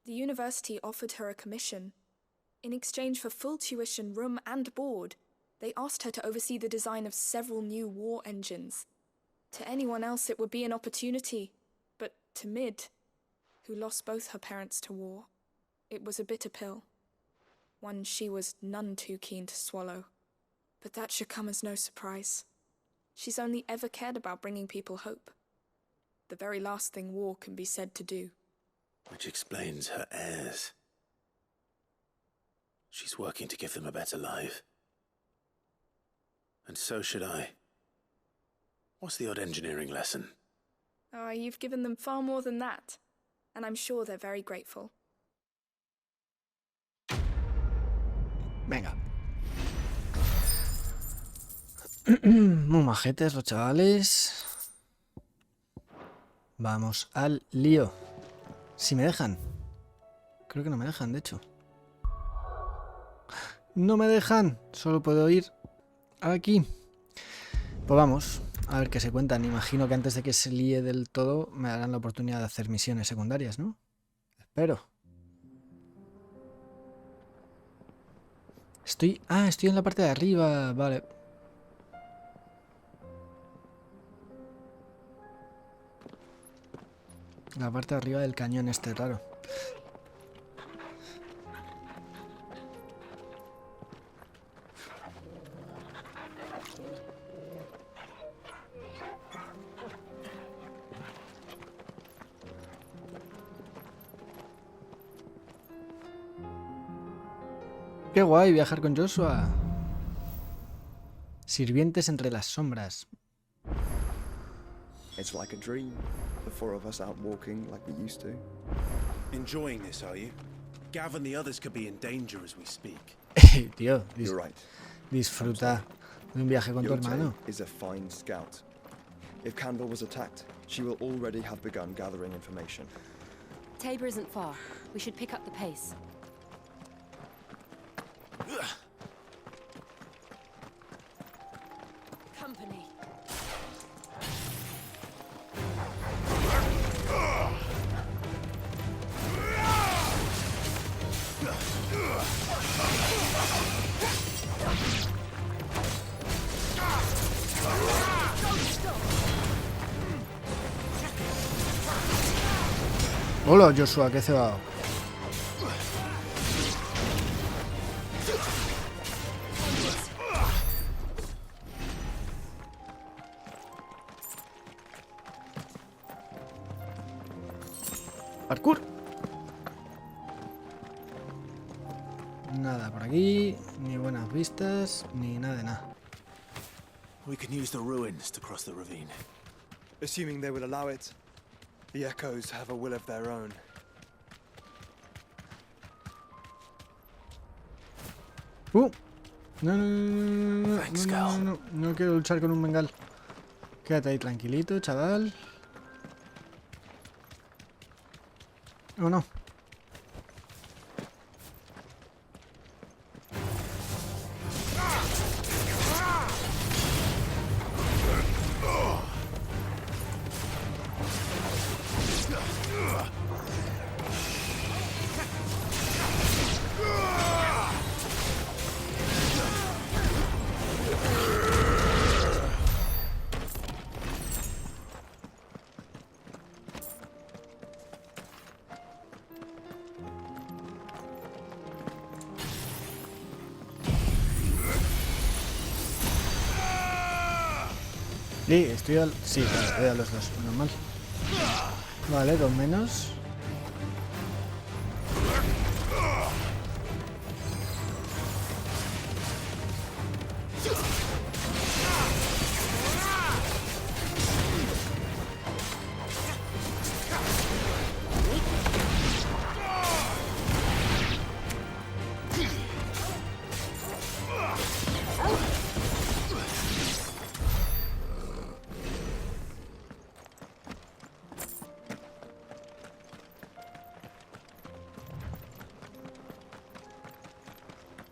The university offered her a commission. In exchange for full tuition, room and board, they asked her to oversee the design of several new war engines. To anyone else it would be an opportunity, but to Mid, who lost both her parents to war, it was a bitter pill. One she was none too keen to swallow. But that should come as no surprise. She's only ever cared about bringing people hope. The very last thing war can be said to do. Which explains her heirs. She's working to give them a better life. And so should I. What's the odd engineering lesson? Oh, you've given them far more than that. And I'm sure they're very grateful. Venga. Muy majetes los chavales. Vamos al lío. Si me dejan. Creo que no me dejan, de hecho. No me dejan. Solo puedo ir aquí. Pues vamos. A ver qué se cuentan. Imagino que antes de que se líe del todo me darán la oportunidad de hacer misiones secundarias, ¿no? Espero. Estoy en la parte de arriba. Vale. La parte de arriba del cañón este raro. Qué guay viajar con Joshua. Sirvientes entre las sombras. It's like a dream. The four of us out walking like we used to. Enjoying this, are you? Gav and the others could be in danger as we speak. Tío, You're right. disfruta de un viaje con tu hermano. Yote is a fine scout. If Candle was attacked, she will already have begun gathering information. Tabor isn't far. We should pick up the pace. Company. Hola, Joshua, qué cebado. Parkour. Nada por aquí, ni buenas vistas, ni nada de nada. We can use the ruins to cross the ravine. Assuming they will allow it. The echoes have a will of their own. No, no, no, Thanks, no, no, no quiero luchar con un bengal. Quédate ahí tranquilito, chaval. ¿O no? Sí, estoy al... Sí, estoy a los dos, normal. Vale, dos menos.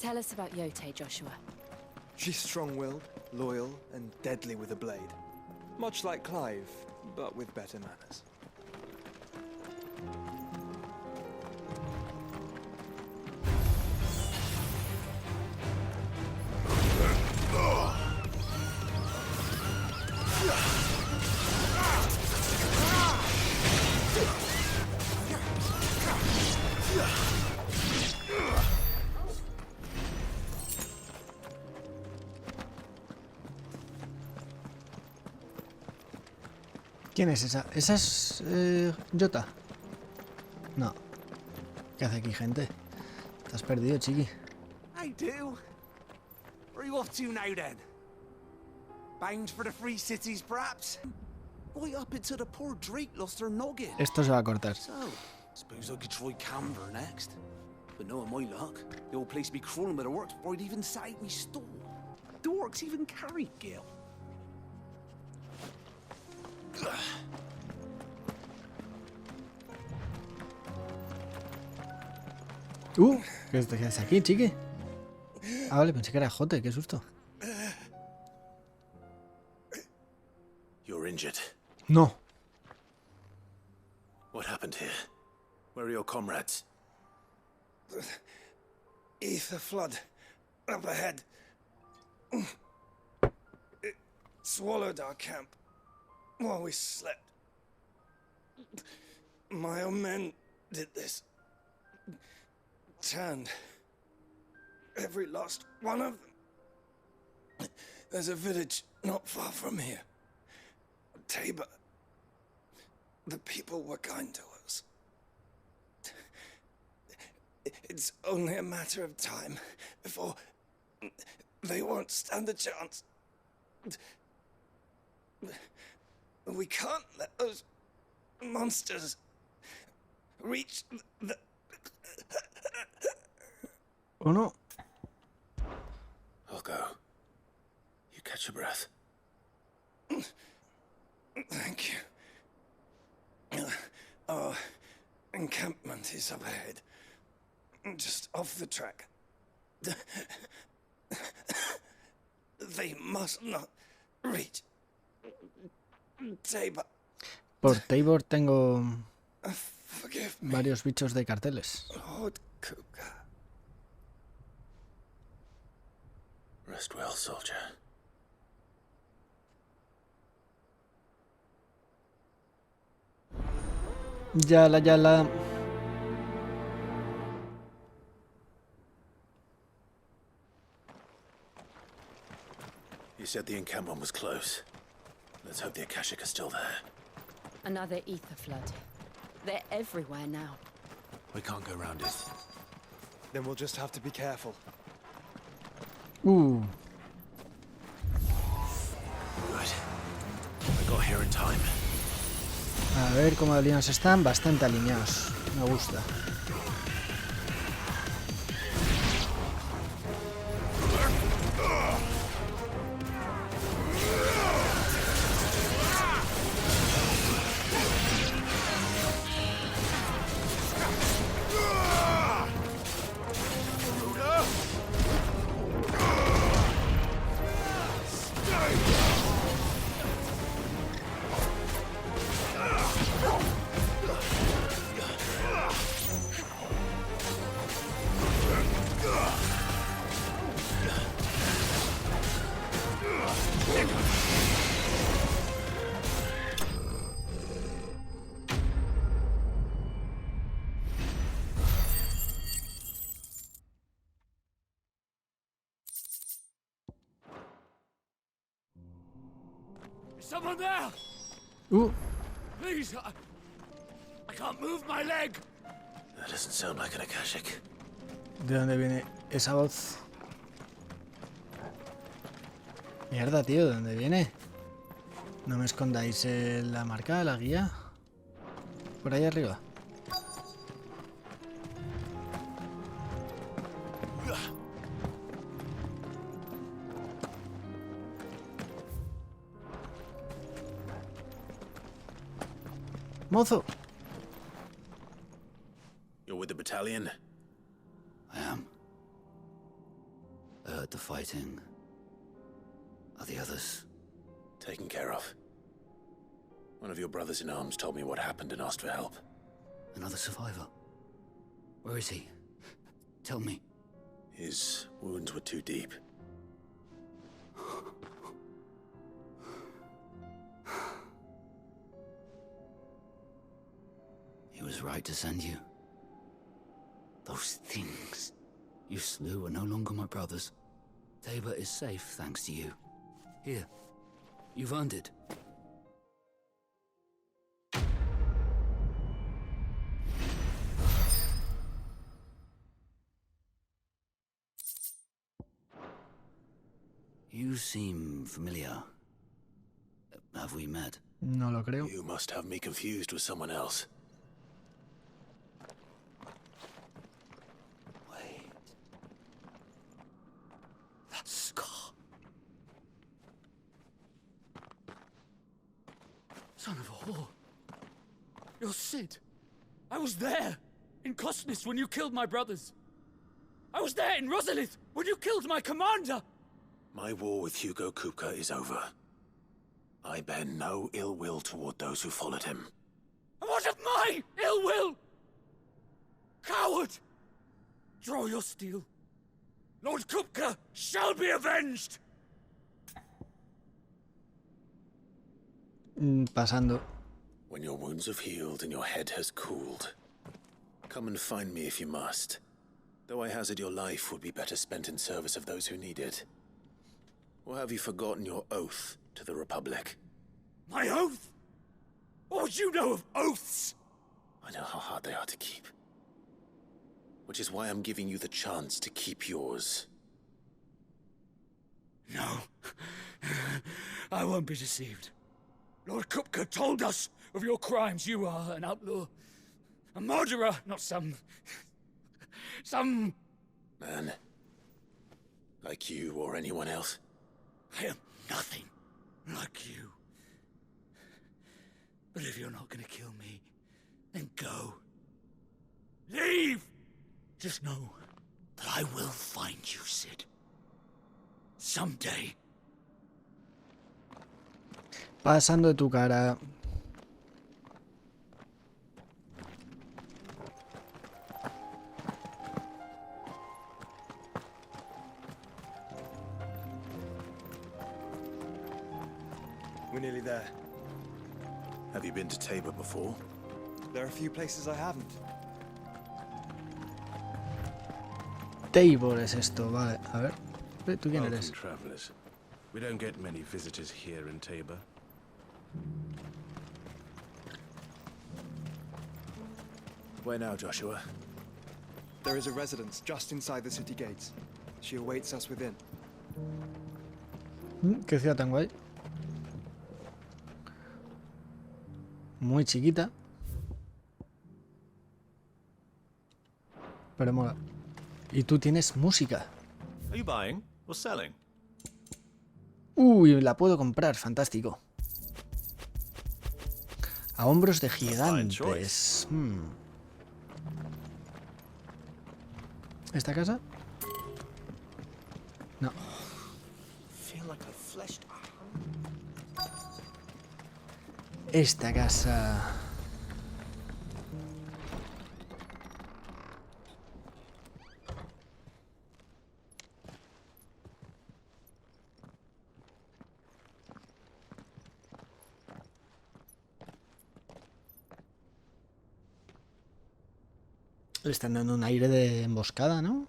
Tell us about Yote, Joshua. She's strong-willed, loyal, and deadly with a blade. Much like Clive, but with better manners. ¿Quién es esa? ¿Esa es Jota? No. ¿Qué hace aquí, gente? Estás perdido, chiqui. I do. Where are you off to now, then? Bound for the free cities, perhaps? Right up until the poor Drake lost her noggin. Esto se va a cortar. So, suppose I could try Canberra next. But knowing my luck, the old place would be crawling with the works before I'd even sat out me stall. The works even carried Gil. ¿Qué haces aquí, chiqui? Ah, vale, pensé que era Jote, qué susto. You're injured. No. What happened here? Where are your comrades? Ether flood. Up ahead. It swallowed our camp while we slept. My own men did this. Turned every last one of them. There's a village not far from here. Tabor. The people were kind to us. It's only a matter of time before they won't stand a chance. We can't let those monsters reach the... ¿O no? I'll go. You catch your breath. Thank you. Our encampment is up ahead. Just off the track. They must not reach Tabor. Por Tabor tengo Forgive me, varios bichos de carteles. Lord Kuka. Rest well, soldier. Yala, yala. You said the encampment was close. Let's hope the Akashic are still there. Another ether flood. They're everywhere now. We can't go round it. Then we'll just have to be careful. Good. I got here in time. A ver cómo alineados están. Bastante alineados. Me gusta. Is someone there? Please, I can't move my leg. That doesn't sound like an Akashic. ¿De dónde viene esa voz? Mierda, tío, ¿de dónde viene? No me escondáis la marca, la guía. Por ahí arriba. Mozo. You're with the battalion? I am. I heard the fighting. Are the others? Taken care of. One of your brothers in arms told me what happened and asked for help. Another survivor? Where is he? Tell me. His wounds were too deep. He was right to send you. Those things you slew are no longer my brothers. Tabor is safe thanks to you. Here, you've earned it. You seem familiar. Have we met? No lo creo. You must have me confused with someone else. Wait. That scar. Son of a whore. You're Sid. I was there in Cosnes when you killed my brothers. I was there in Rosalith when you killed my commander. My war with Hugo Kupka is over. I bear no ill will toward those who followed him. And what of my ill will? Coward! Draw your steel. Lord Kupka shall be avenged! Pasando. When your wounds have healed and your head has cooled, come and find me if you must. Though I hazard your life would be better spent in service of those who need it. Or have you forgotten your oath to the Republic? My oath? What would you know of oaths? I know how hard they are to keep. Which is why I'm giving you the chance to keep yours. No. I won't be deceived. Lord Kupka told us of your crimes. You are an outlaw. A murderer, not some... Man. Like you or anyone else. I am nothing like you. But if you're not gonna kill me, then go. Leave! Just know that I will find you, Sid. Someday. Pasando de tu cara. We're nearly there. Have you been to Tabor before? There are a few places I haven't. Tabor es esto, vale. A ver. ¿Tú quién eres? Travelers. We don't get many visitors here in Tabor. Where now, Joshua? There is a residence just inside the city gates. She awaits us within. Qué ciudad tan guay. Muy chiquita. Pero mola. Y tú tienes música. Are you buying or selling? Uy, la puedo comprar, fantástico. A hombros de gigantes. ¿Esta casa? No. Esta casa. Le están dando un aire de emboscada, ¿no?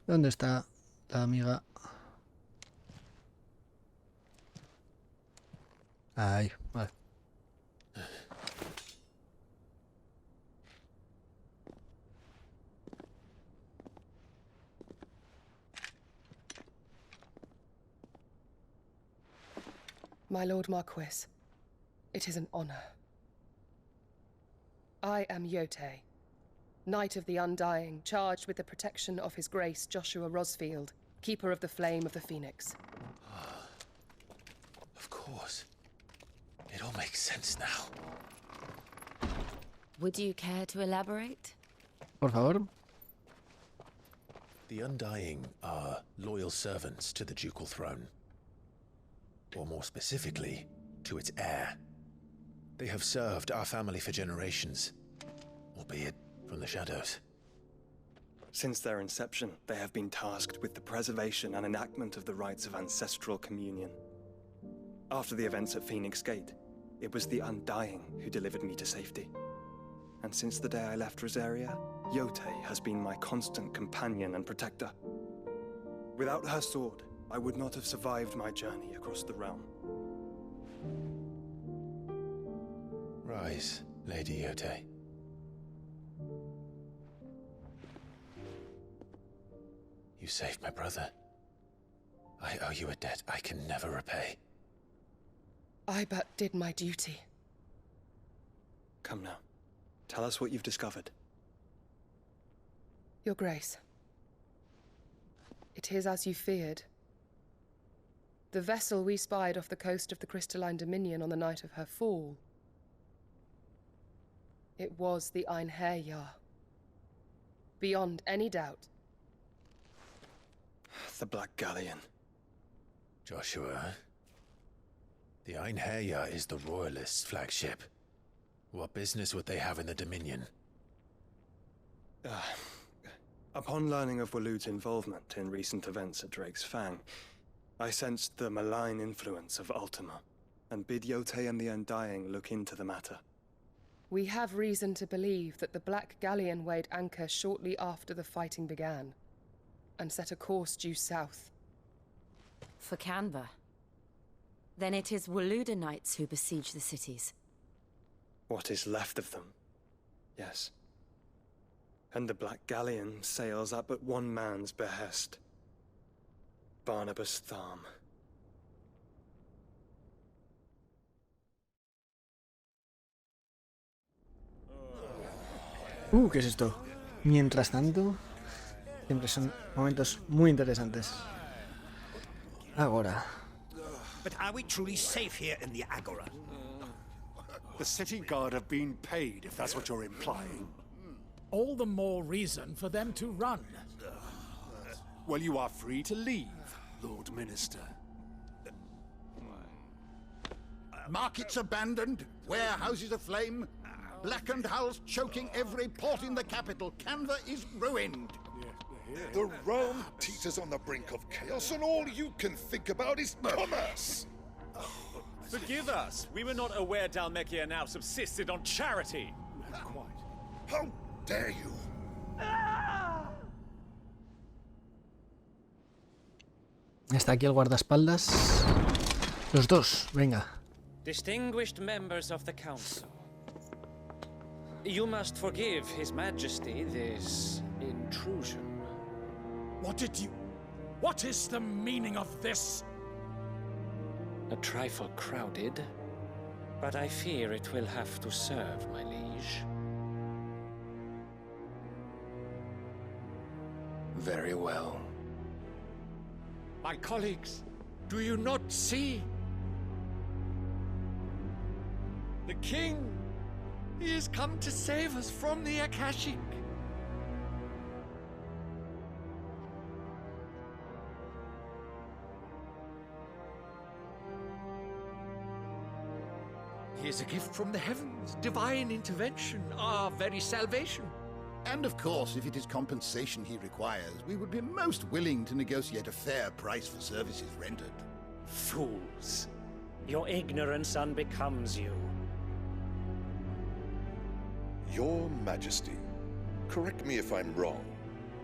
¿Dónde está la amiga? Ahí, vale. My Lord Marquis, it is an honor. I am Yote, Knight of the Undying, charged with the protection of His Grace Joshua Rosfield, Keeper of the Flame of the Phoenix. Of course. It all makes sense now. Would you care to elaborate? Por favor. The Undying are loyal servants to the ducal throne. Or more specifically, to its heir. They have served our family for generations, albeit from the shadows. Since their inception, they have been tasked with the preservation and enactment of the rites of ancestral communion. After the events at Phoenix Gate, it was the Undying who delivered me to safety. And since the day I left Rosaria, Yote has been my constant companion and protector. Without her sword, I would not have survived my journey across the realm. Rise, Lady Yote. You saved my brother. I owe you a debt I can never repay. I but did my duty. Come now. Tell us what you've discovered. Your Grace. It is as you feared. The vessel we spied off the coast of the Crystalline Dominion on the night of her fall. It was the Einherjar. Beyond any doubt. The Black Galleon. Joshua, the Einherjar is the Royalists' flagship. What business would they have in the Dominion? Upon learning of Waloed's involvement in recent events at Drake's Fang, I sensed the malign influence of Ultima, and bid Yote and the Undying look into the matter. We have reason to believe that the Black Galleon weighed anchor shortly after the fighting began, and set a course due south. For Canva. Then it is Waloed knights who besiege the cities. What is left of them, yes. And the Black Galleon sails at but one man's behest. Barnabas Tharm. ¿Qué es esto? Mientras tanto, siempre son momentos muy interesantes. Agora. But are we truly safe here in the Agora? The city guard have been paid, if that's what you're implying. All the more reason for them to run. Well, you are free to leave, Lord Minister. Markets abandoned, warehouses aflame, blackened hulls choking every port in the capital. Canva is ruined. The realm teeters on the brink of chaos, and all you can think about is commerce. Forgive us. We were not aware Dhalmekia now subsisted on charity. How dare you? Está aquí el guardaespaldas. Los dos, venga. Distinguished members of the council, you must forgive His Majesty this intrusion. What is the meaning of this? A trifle crowded, but I fear it will have to serve, my liege. Very well. My colleagues, do you not see? The king, he has come to save us from the Akashic. He is a gift from the heavens, divine intervention, our very salvation. And of course, if it is compensation he requires, we would be most willing to negotiate a fair price for services rendered. Fools! Your ignorance unbecomes you. Your Majesty, correct me if I'm wrong,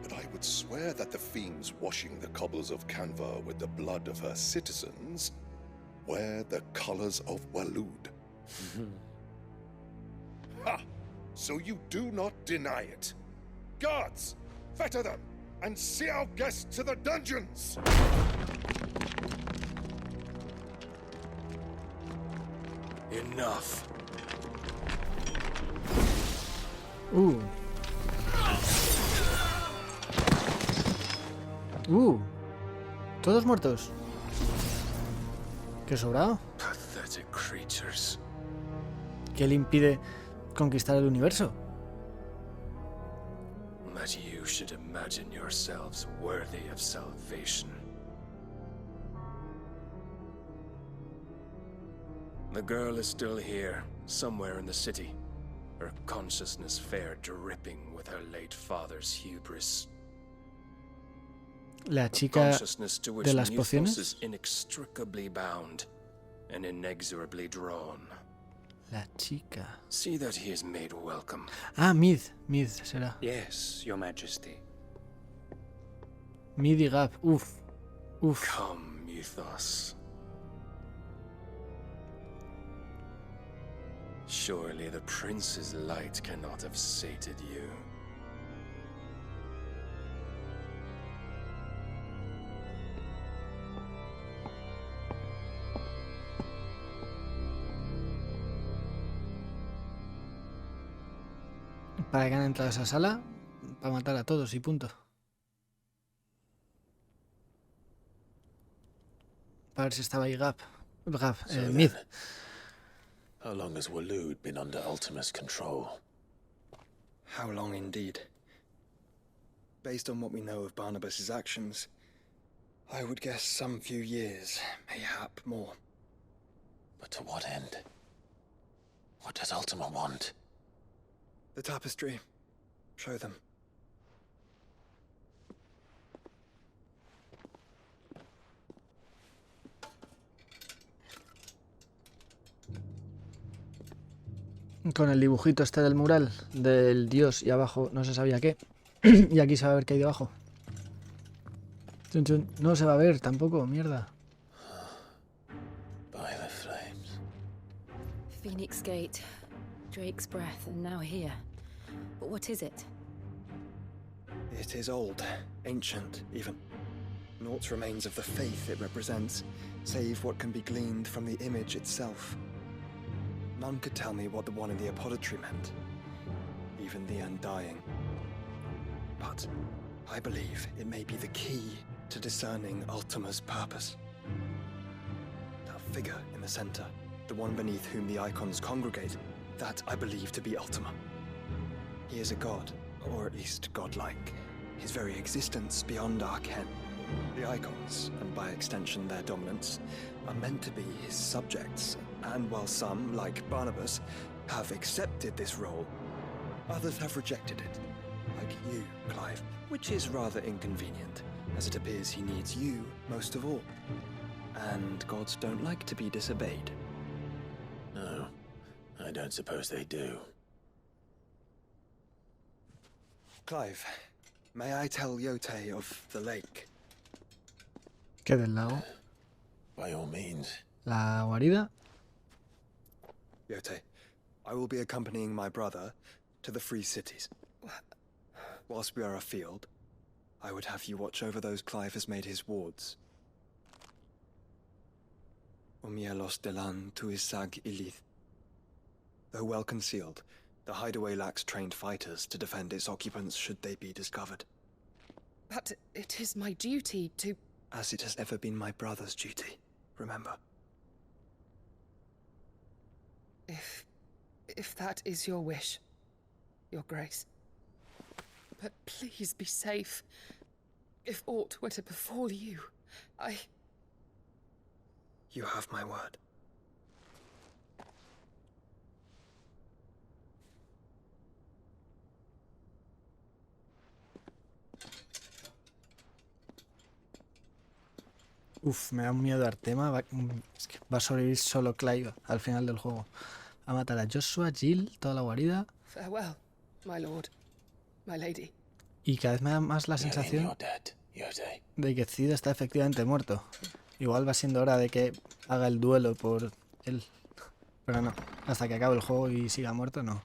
but I would swear that the fiends washing the cobbles of Canva with the blood of her citizens wear the colors of Waloed. Ha! So you do not deny it. Guards, fetter them, and see our guests to the dungeons! Enough. Todos muertos. ¿Qué sobrado? Pathetic creatures. ¿Qué le impide conquistar el universo? That you should imagine yourselves worthy of salvation. The girl is still here, somewhere in the city. Her consciousness fair dripping with her late father's hubris. La chica Consciousness to which de las Mythos pociones. is inextricably bound and inexorably drawn. La chica. See that he is made welcome. Ah, Mid será. Yes, Your Majesty. Mid y Gap. Uf. Come, Mythos. Surely the prince's light cannot have sated you. ¿Para que han entrado a esa sala? Para matar a todos y punto. Para ver si estaba ahí Mid. How long has Waloed been under Ultima's control? How long indeed? Based on what we know of Barnabas's actions, I would guess some few years, mayhap more. But to what end? What does Ultima want? The tapestry. Show them. Con el dibujito este del mural, del dios, y abajo no se sabía qué. Y aquí se va a ver qué hay debajo. Chun, chun. No se va a ver tampoco, mierda. By the flames. Phoenix Gate, Drake's Breath, and now here. But what is it? It is old, ancient even. Naught remains of the faith it represents, save what can be gleaned from the image itself. None could tell me what the one in the apothecary meant. even the undying. But I believe it may be the key to discerning Ultima's purpose. That figure in the center, the one beneath whom the icons congregate, that I believe to be Ultima. He is a god, or at least godlike. His very existence beyond our ken. The icons, and by extension their dominants, are meant to be his subjects, and while some, like Barnabas, have accepted this role, others have rejected it. Like you, Clive, which is rather inconvenient, as it appears he needs you most of all. And gods don't like to be disobeyed. No, I don't suppose they do. Clive, may I tell Yote of the lake? ¿Qué del lago? By all means. La guarida. Yote, I will be accompanying my brother to the free cities. Whilst we are afield, I would have you watch over those Clive has made his wards. Umielos delan tu isag ilith. Though well concealed, the hideaway lacks trained fighters to defend its occupants should they be discovered. But it is my duty to... As it has ever been my brother's duty, remember. If that is your wish, Your Grace. But please be safe. If aught were to befall you, You have my word. Uf, me da un miedo Artema. Es que va a sobrevivir solo Clive al final del juego. Va a matar a Joshua, Jill, toda la guarida. Farewell, my lord, my lady. Y cada vez me da más la sensación de que Cid está efectivamente muerto. Igual va siendo hora de que haga el duelo por él. Pero no, hasta que acabe el juego y siga muerto, no.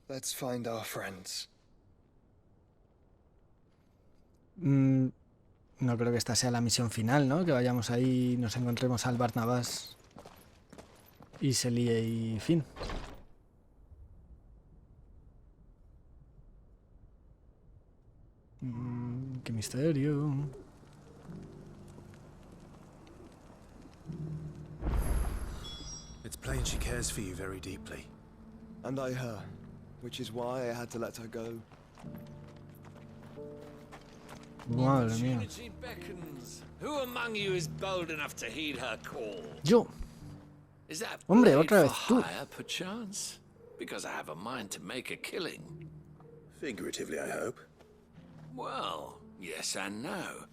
Let's find our friends. No creo que esta sea la misión final, ¿no? Que vayamos ahí y nos encontremos al Barnabas y se líe y fin. ¡Qué misterio! It's plain she cares for you very deeply. And I her, which is why I had to let her go. Madre mía. Opportunity beckons. Who among you is bold enough to heed her call? Yo. Is that Hombre, blade otra vez for tú. hire, perchance? Because I have a mind to make a killing. Figuratively, I hope. Well, yes and no.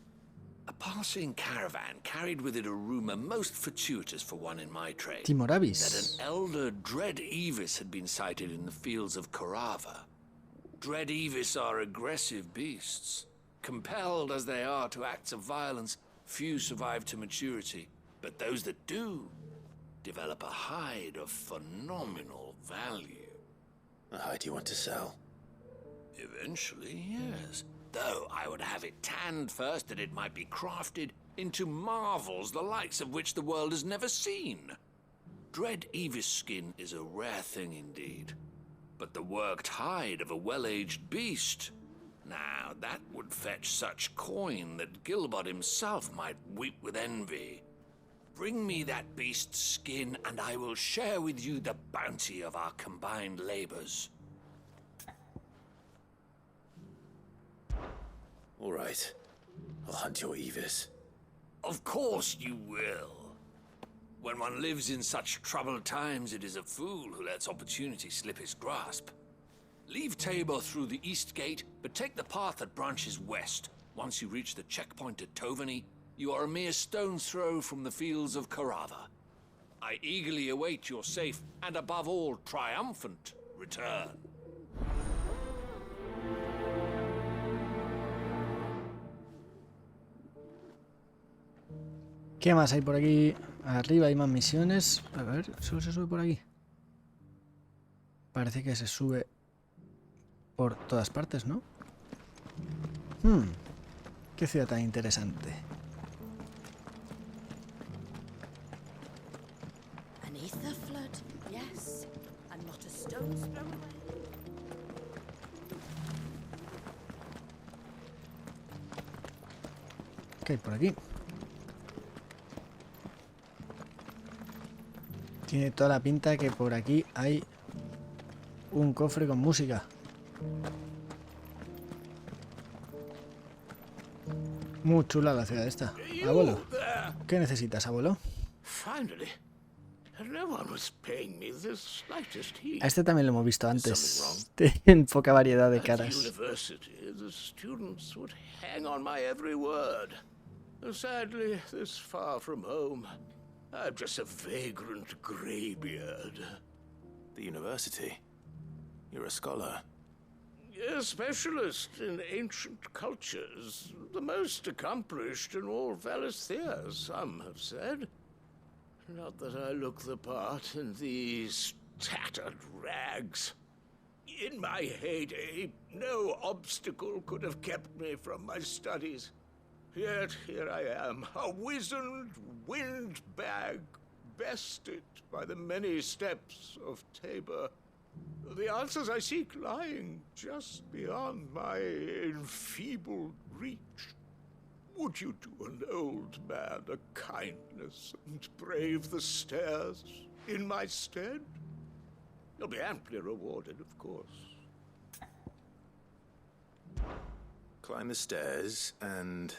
A passing caravan carried with it a rumor most fortuitous for one in my trade. Timoravis. That an elder Dread Evis had been sighted in the fields of Korava. Dread Evis are aggressive beasts. Compelled as they are to acts of violence, few survive to maturity. But those that do develop a hide of phenomenal value. A hide you want to sell? Eventually, yes. Though I would have it tanned first that it might be crafted into marvels the likes of which the world has never seen. Dread Evis skin is a rare thing indeed. But the worked hide of a well-aged beast... Now, that would fetch such coin that Gilbert himself might weep with envy. Bring me that beast's skin, and I will share with you the bounty of our combined labors. All right. I'll hunt your Evis. Of course you will. When one lives in such troubled times, it is a fool who lets opportunity slip his grasp. Leave Tabor through the east gate, but take the path that branches west. Once you reach the checkpoint at Tovany, you are a mere stone's throw from the fields of Korava. I eagerly await your safe, and above all, triumphant return. ¿Qué más hay por aquí? Arriba hay más misiones. A ver, solo se sube por aquí. Parece que se sube por todas partes, ¿no? Qué ciudad tan interesante. ¿Qué hay por aquí? Tiene toda la pinta que por aquí hay un cofre con música. Muy chula la ciudad esta. Abuelo, ¿qué necesitas, abuelo? A este también lo hemos visto antes. Tienen poca variedad de caras. Sadly, this far from home, I'm just a vagrant greybeard. The university? You're a scholar. A specialist in ancient cultures, the most accomplished in all Valisthea, some have said. Not that I look the part in these tattered rags. In my heyday, no obstacle could have kept me from my studies. Yet here I am, a wizened windbag, bested by the many steps of Tabor. The answers I seek lying just beyond my enfeebled reach. Would you do an old man a kindness and brave the stairs in my stead? You'll be amply rewarded, of course. Climb the stairs and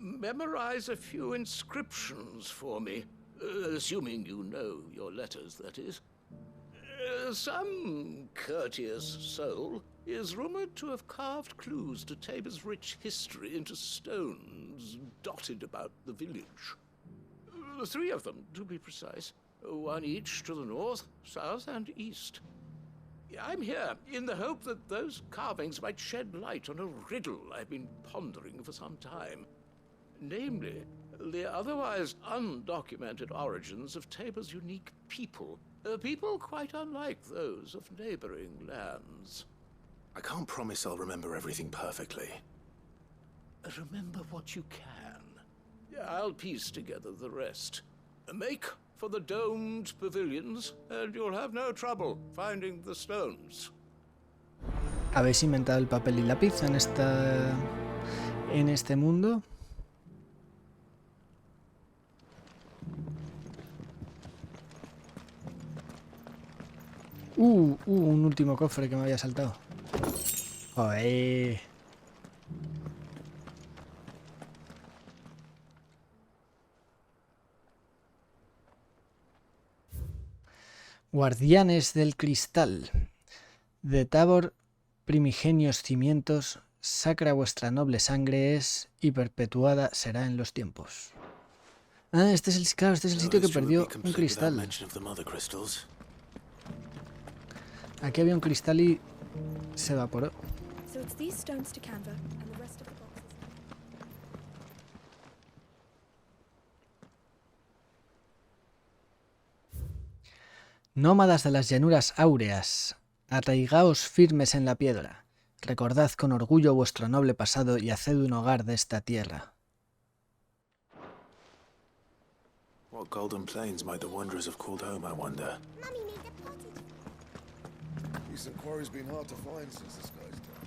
memorize a few inscriptions for me, assuming you know your letters, that is. Some courteous soul is rumored to have carved clues to Tabor's rich history into stones dotted about the village. 3 of them, to be precise, one each to the north, south, and east. I'm here in the hope that those carvings might shed light on a riddle I've been pondering for some time. Namely, the otherwise undocumented origins of Tabor's unique people. People quite unlike those of neighboring lands. I can't promise I'll remember everything perfectly. Remember what you can. I'll piece together the rest. Make for the domed pavilions, and you'll have no trouble finding the stones. ¿Habéis inventado el papel y lápiz en este mundo? Un último cofre que me había saltado. ¡Joder! Guardianes del cristal. De Tabor, primigenios cimientos, sacra vuestra noble sangre es y perpetuada será en los tiempos. Ah, este es el sitio que perdió un cristal. Aquí había un cristal y se evaporó. Nómadas de las llanuras áureas, arraigaos firmes en la piedra, recordad con orgullo vuestro noble pasado y haced un hogar de esta tierra. What golden plains might the wanderers have called home, I wonder? Decent quarry's been hard to find since this guy's died.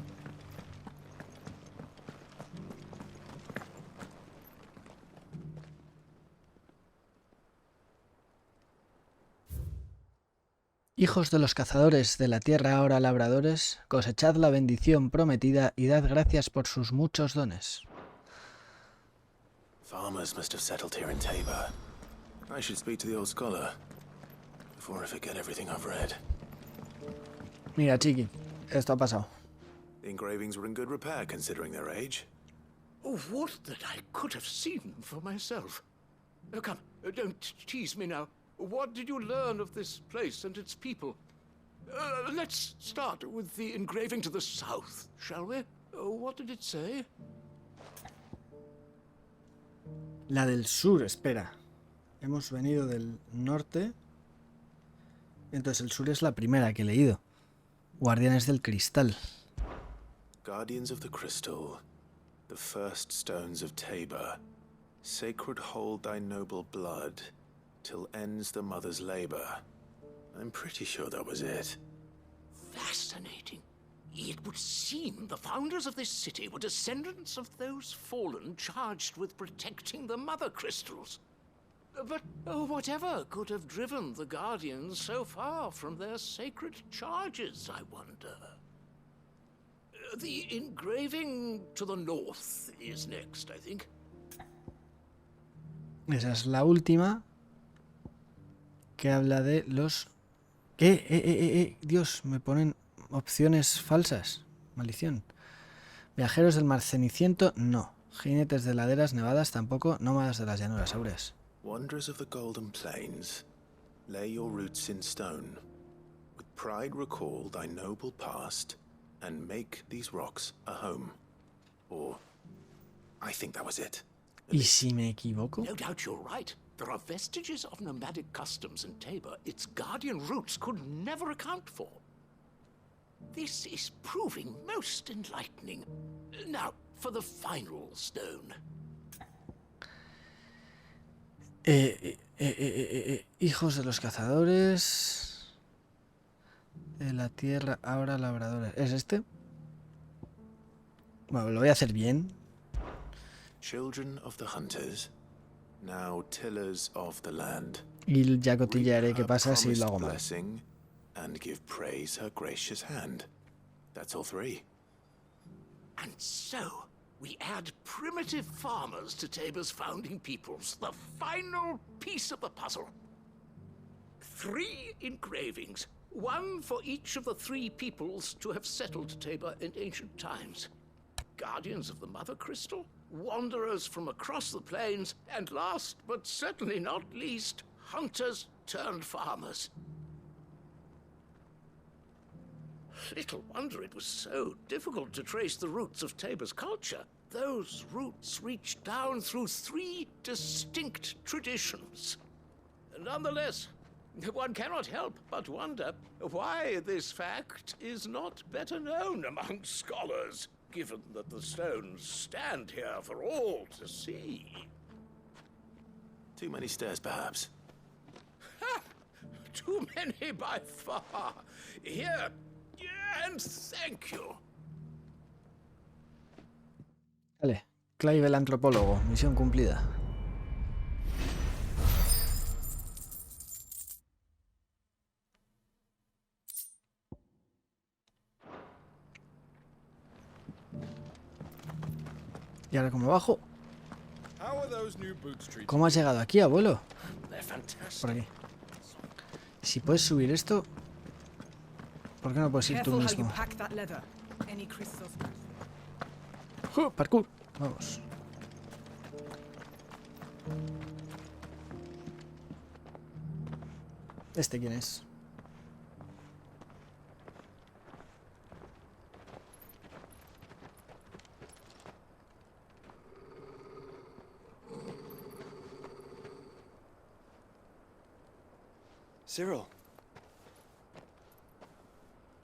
Hijos de los cazadores de la tierra ahora labradores, cosechad la bendición prometida y dad gracias por sus muchos dones. Farmers must have settled here in Tabor. I should speak to the old scholar before I forget everything I've read. Mira, chiqui, esto ha pasado. The engravings were in good repair considering their age. Oh, what that I could have seen for myself. Come, don't tease me now. What did you learn of this place and its people? Let's start with the engraving to the south, shall we? What did it say? La del sur, espera. Hemos venido del norte. Entonces el sur es la primera que he leído. Guardianes del cristal. Guardians of the Crystal, the first stones of Tabor, sacred hold thy noble blood, till ends the mother's labor. I'm pretty sure that was it. Fascinating. It would seem the founders of this city were descendants of those fallen charged with protecting the mother crystals. But whatever could have driven the Guardians so far from their sacred charges, I wonder? The engraving to the north is next, I think. Esa es la última, que habla de los... Dios, me ponen opciones falsas. Maldición. Viajeros del marcianitos, no. Jinetes de laderas nevadas, tampoco. Nómadas de las llanuras áureas. Wanderers of the Golden Plains, lay your roots in stone. With pride recall thy noble past, and make these rocks a home. Or, I think that was it. ¿Y si me equivoco? No doubt you're right. There are vestiges of nomadic customs in Tabor its guardian roots could never account for. This is proving most enlightening. Now, for the final stone. Hijos de los cazadores de la tierra, ahora labradores. ¿Es este? Bueno, lo voy a hacer bien. Children of the hunters, now tillers of the land. Y ya cotillaré qué pasa si lo hago mal. And give praise her gracious hand. That's all three. And so, we add primitive farmers to Tabor's founding peoples, the final piece of the puzzle. 3 engravings, one for each of the 3 peoples to have settled Tabor in ancient times. Guardians of the Mother Crystal, wanderers from across the plains, and last but certainly not least, hunters turned farmers. Little wonder it was so difficult to trace the roots of Tabor's culture. Those roots reach down through 3 distinct traditions. Nonetheless, one cannot help but wonder why this fact is not better known among scholars, given that the stones stand here for all to see. Too many stairs, perhaps. Ha! Too many by far. Here, and thank you. Vale, Clive el antropólogo, misión cumplida. Y ahora como bajo. ¿Cómo has llegado aquí, abuelo? Por aquí. Si puedes subir esto, ¿por qué no puedes ir tú mismo? Parkour. Vamos. ¿Este quién es? Cyril.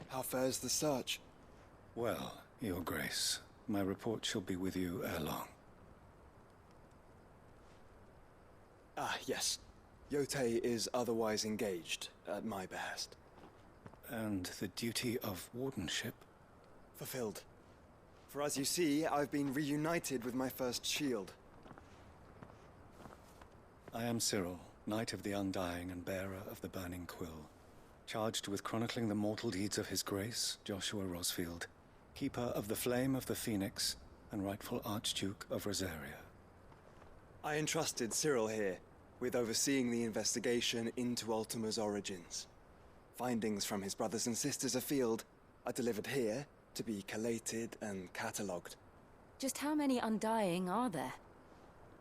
How fares the search? Well, Your Grace, my report shall be with you ere long. Ah, yes. Yote is otherwise engaged, at my behest. And the duty of wardenship? Fulfilled. For as you see, I've been reunited with my first shield. I am Cyril, Knight of the Undying and bearer of the Burning Quill, charged with chronicling the mortal deeds of His Grace, Joshua Rosfield, Keeper of the Flame of the Phoenix, and rightful Archduke of Rosaria. I entrusted Cyril here with overseeing the investigation into Ultima's origins. Findings from his brothers and sisters afield are delivered here to be collated and catalogued. Just how many Undying are there?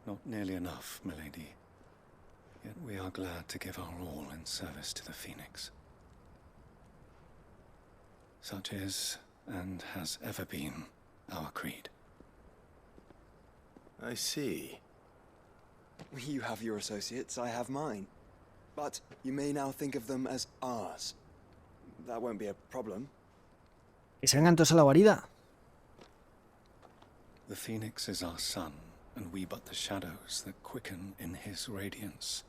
Not nearly enough, milady. Yet we are glad to give our all in service to the Phoenix. Such is, and has ever been, our creed. I see. You have your associates, I have mine. But you may now think of them as ours. That won't be a problem. ¿Que se vengan todos a la guarida? The phoenix is our sun, and we but the shadows that quicken in his radiance.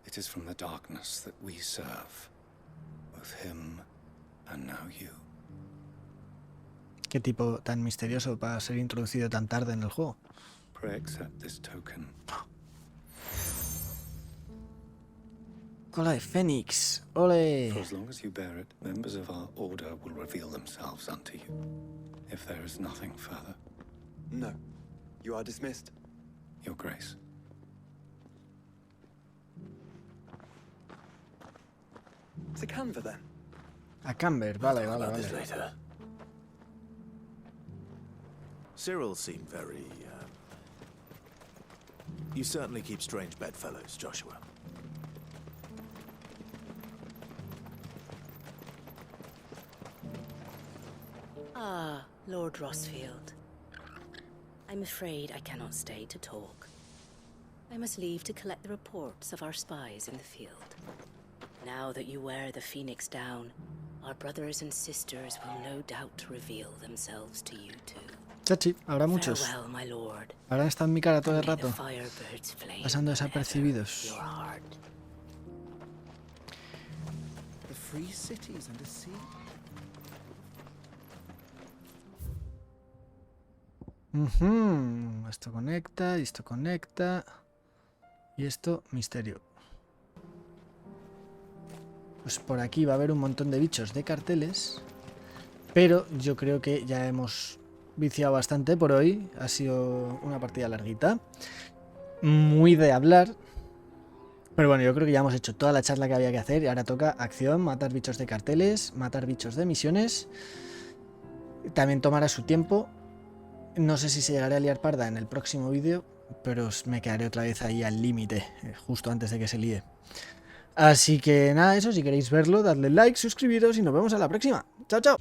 It is from the darkness that we serve, both him and now you. Qué tipo tan misterioso para ser introducido tan tarde en el juego. Pray accept this token. Cola de Fénix. ¡Ole! For as long as you bear it, members of our order will reveal themselves unto you. If there is nothing further. No. You are dismissed. Your Grace. To Canva, then. A Camber, vale. Cyril seemed very, You certainly keep strange bedfellows, Joshua. Ah, Lord Rosfield. I'm afraid I cannot stay to talk. I must leave to collect the reports of our spies in the field. Now that you wear the Phoenix down, our brothers and sisters will no doubt reveal themselves to you too. Chachi, habrá muchos. Farewell, my lord. Habrán estado en mi cara todo el May the rato, firebirds flame pasando desapercibidos. your heart. The free cities and the sea. Esto conecta, y esto conecta. Y esto, misterio. Pues por aquí va a haber un montón de bichos de carteles. Pero yo creo que ya hemos viciado bastante por hoy. Ha sido una partida larguita. Muy de hablar. Pero bueno, yo creo que ya hemos hecho toda la charla que había que hacer. Y ahora toca acción, matar bichos de carteles, matar bichos de misiones. También tomará su tiempo. No sé si se llegará a liar parda en el próximo vídeo, pero me quedaré otra vez ahí al límite, justo antes de que se líe. Así que nada, eso, si queréis verlo, dadle like, suscribiros y nos vemos en la próxima. ¡Chao, chao!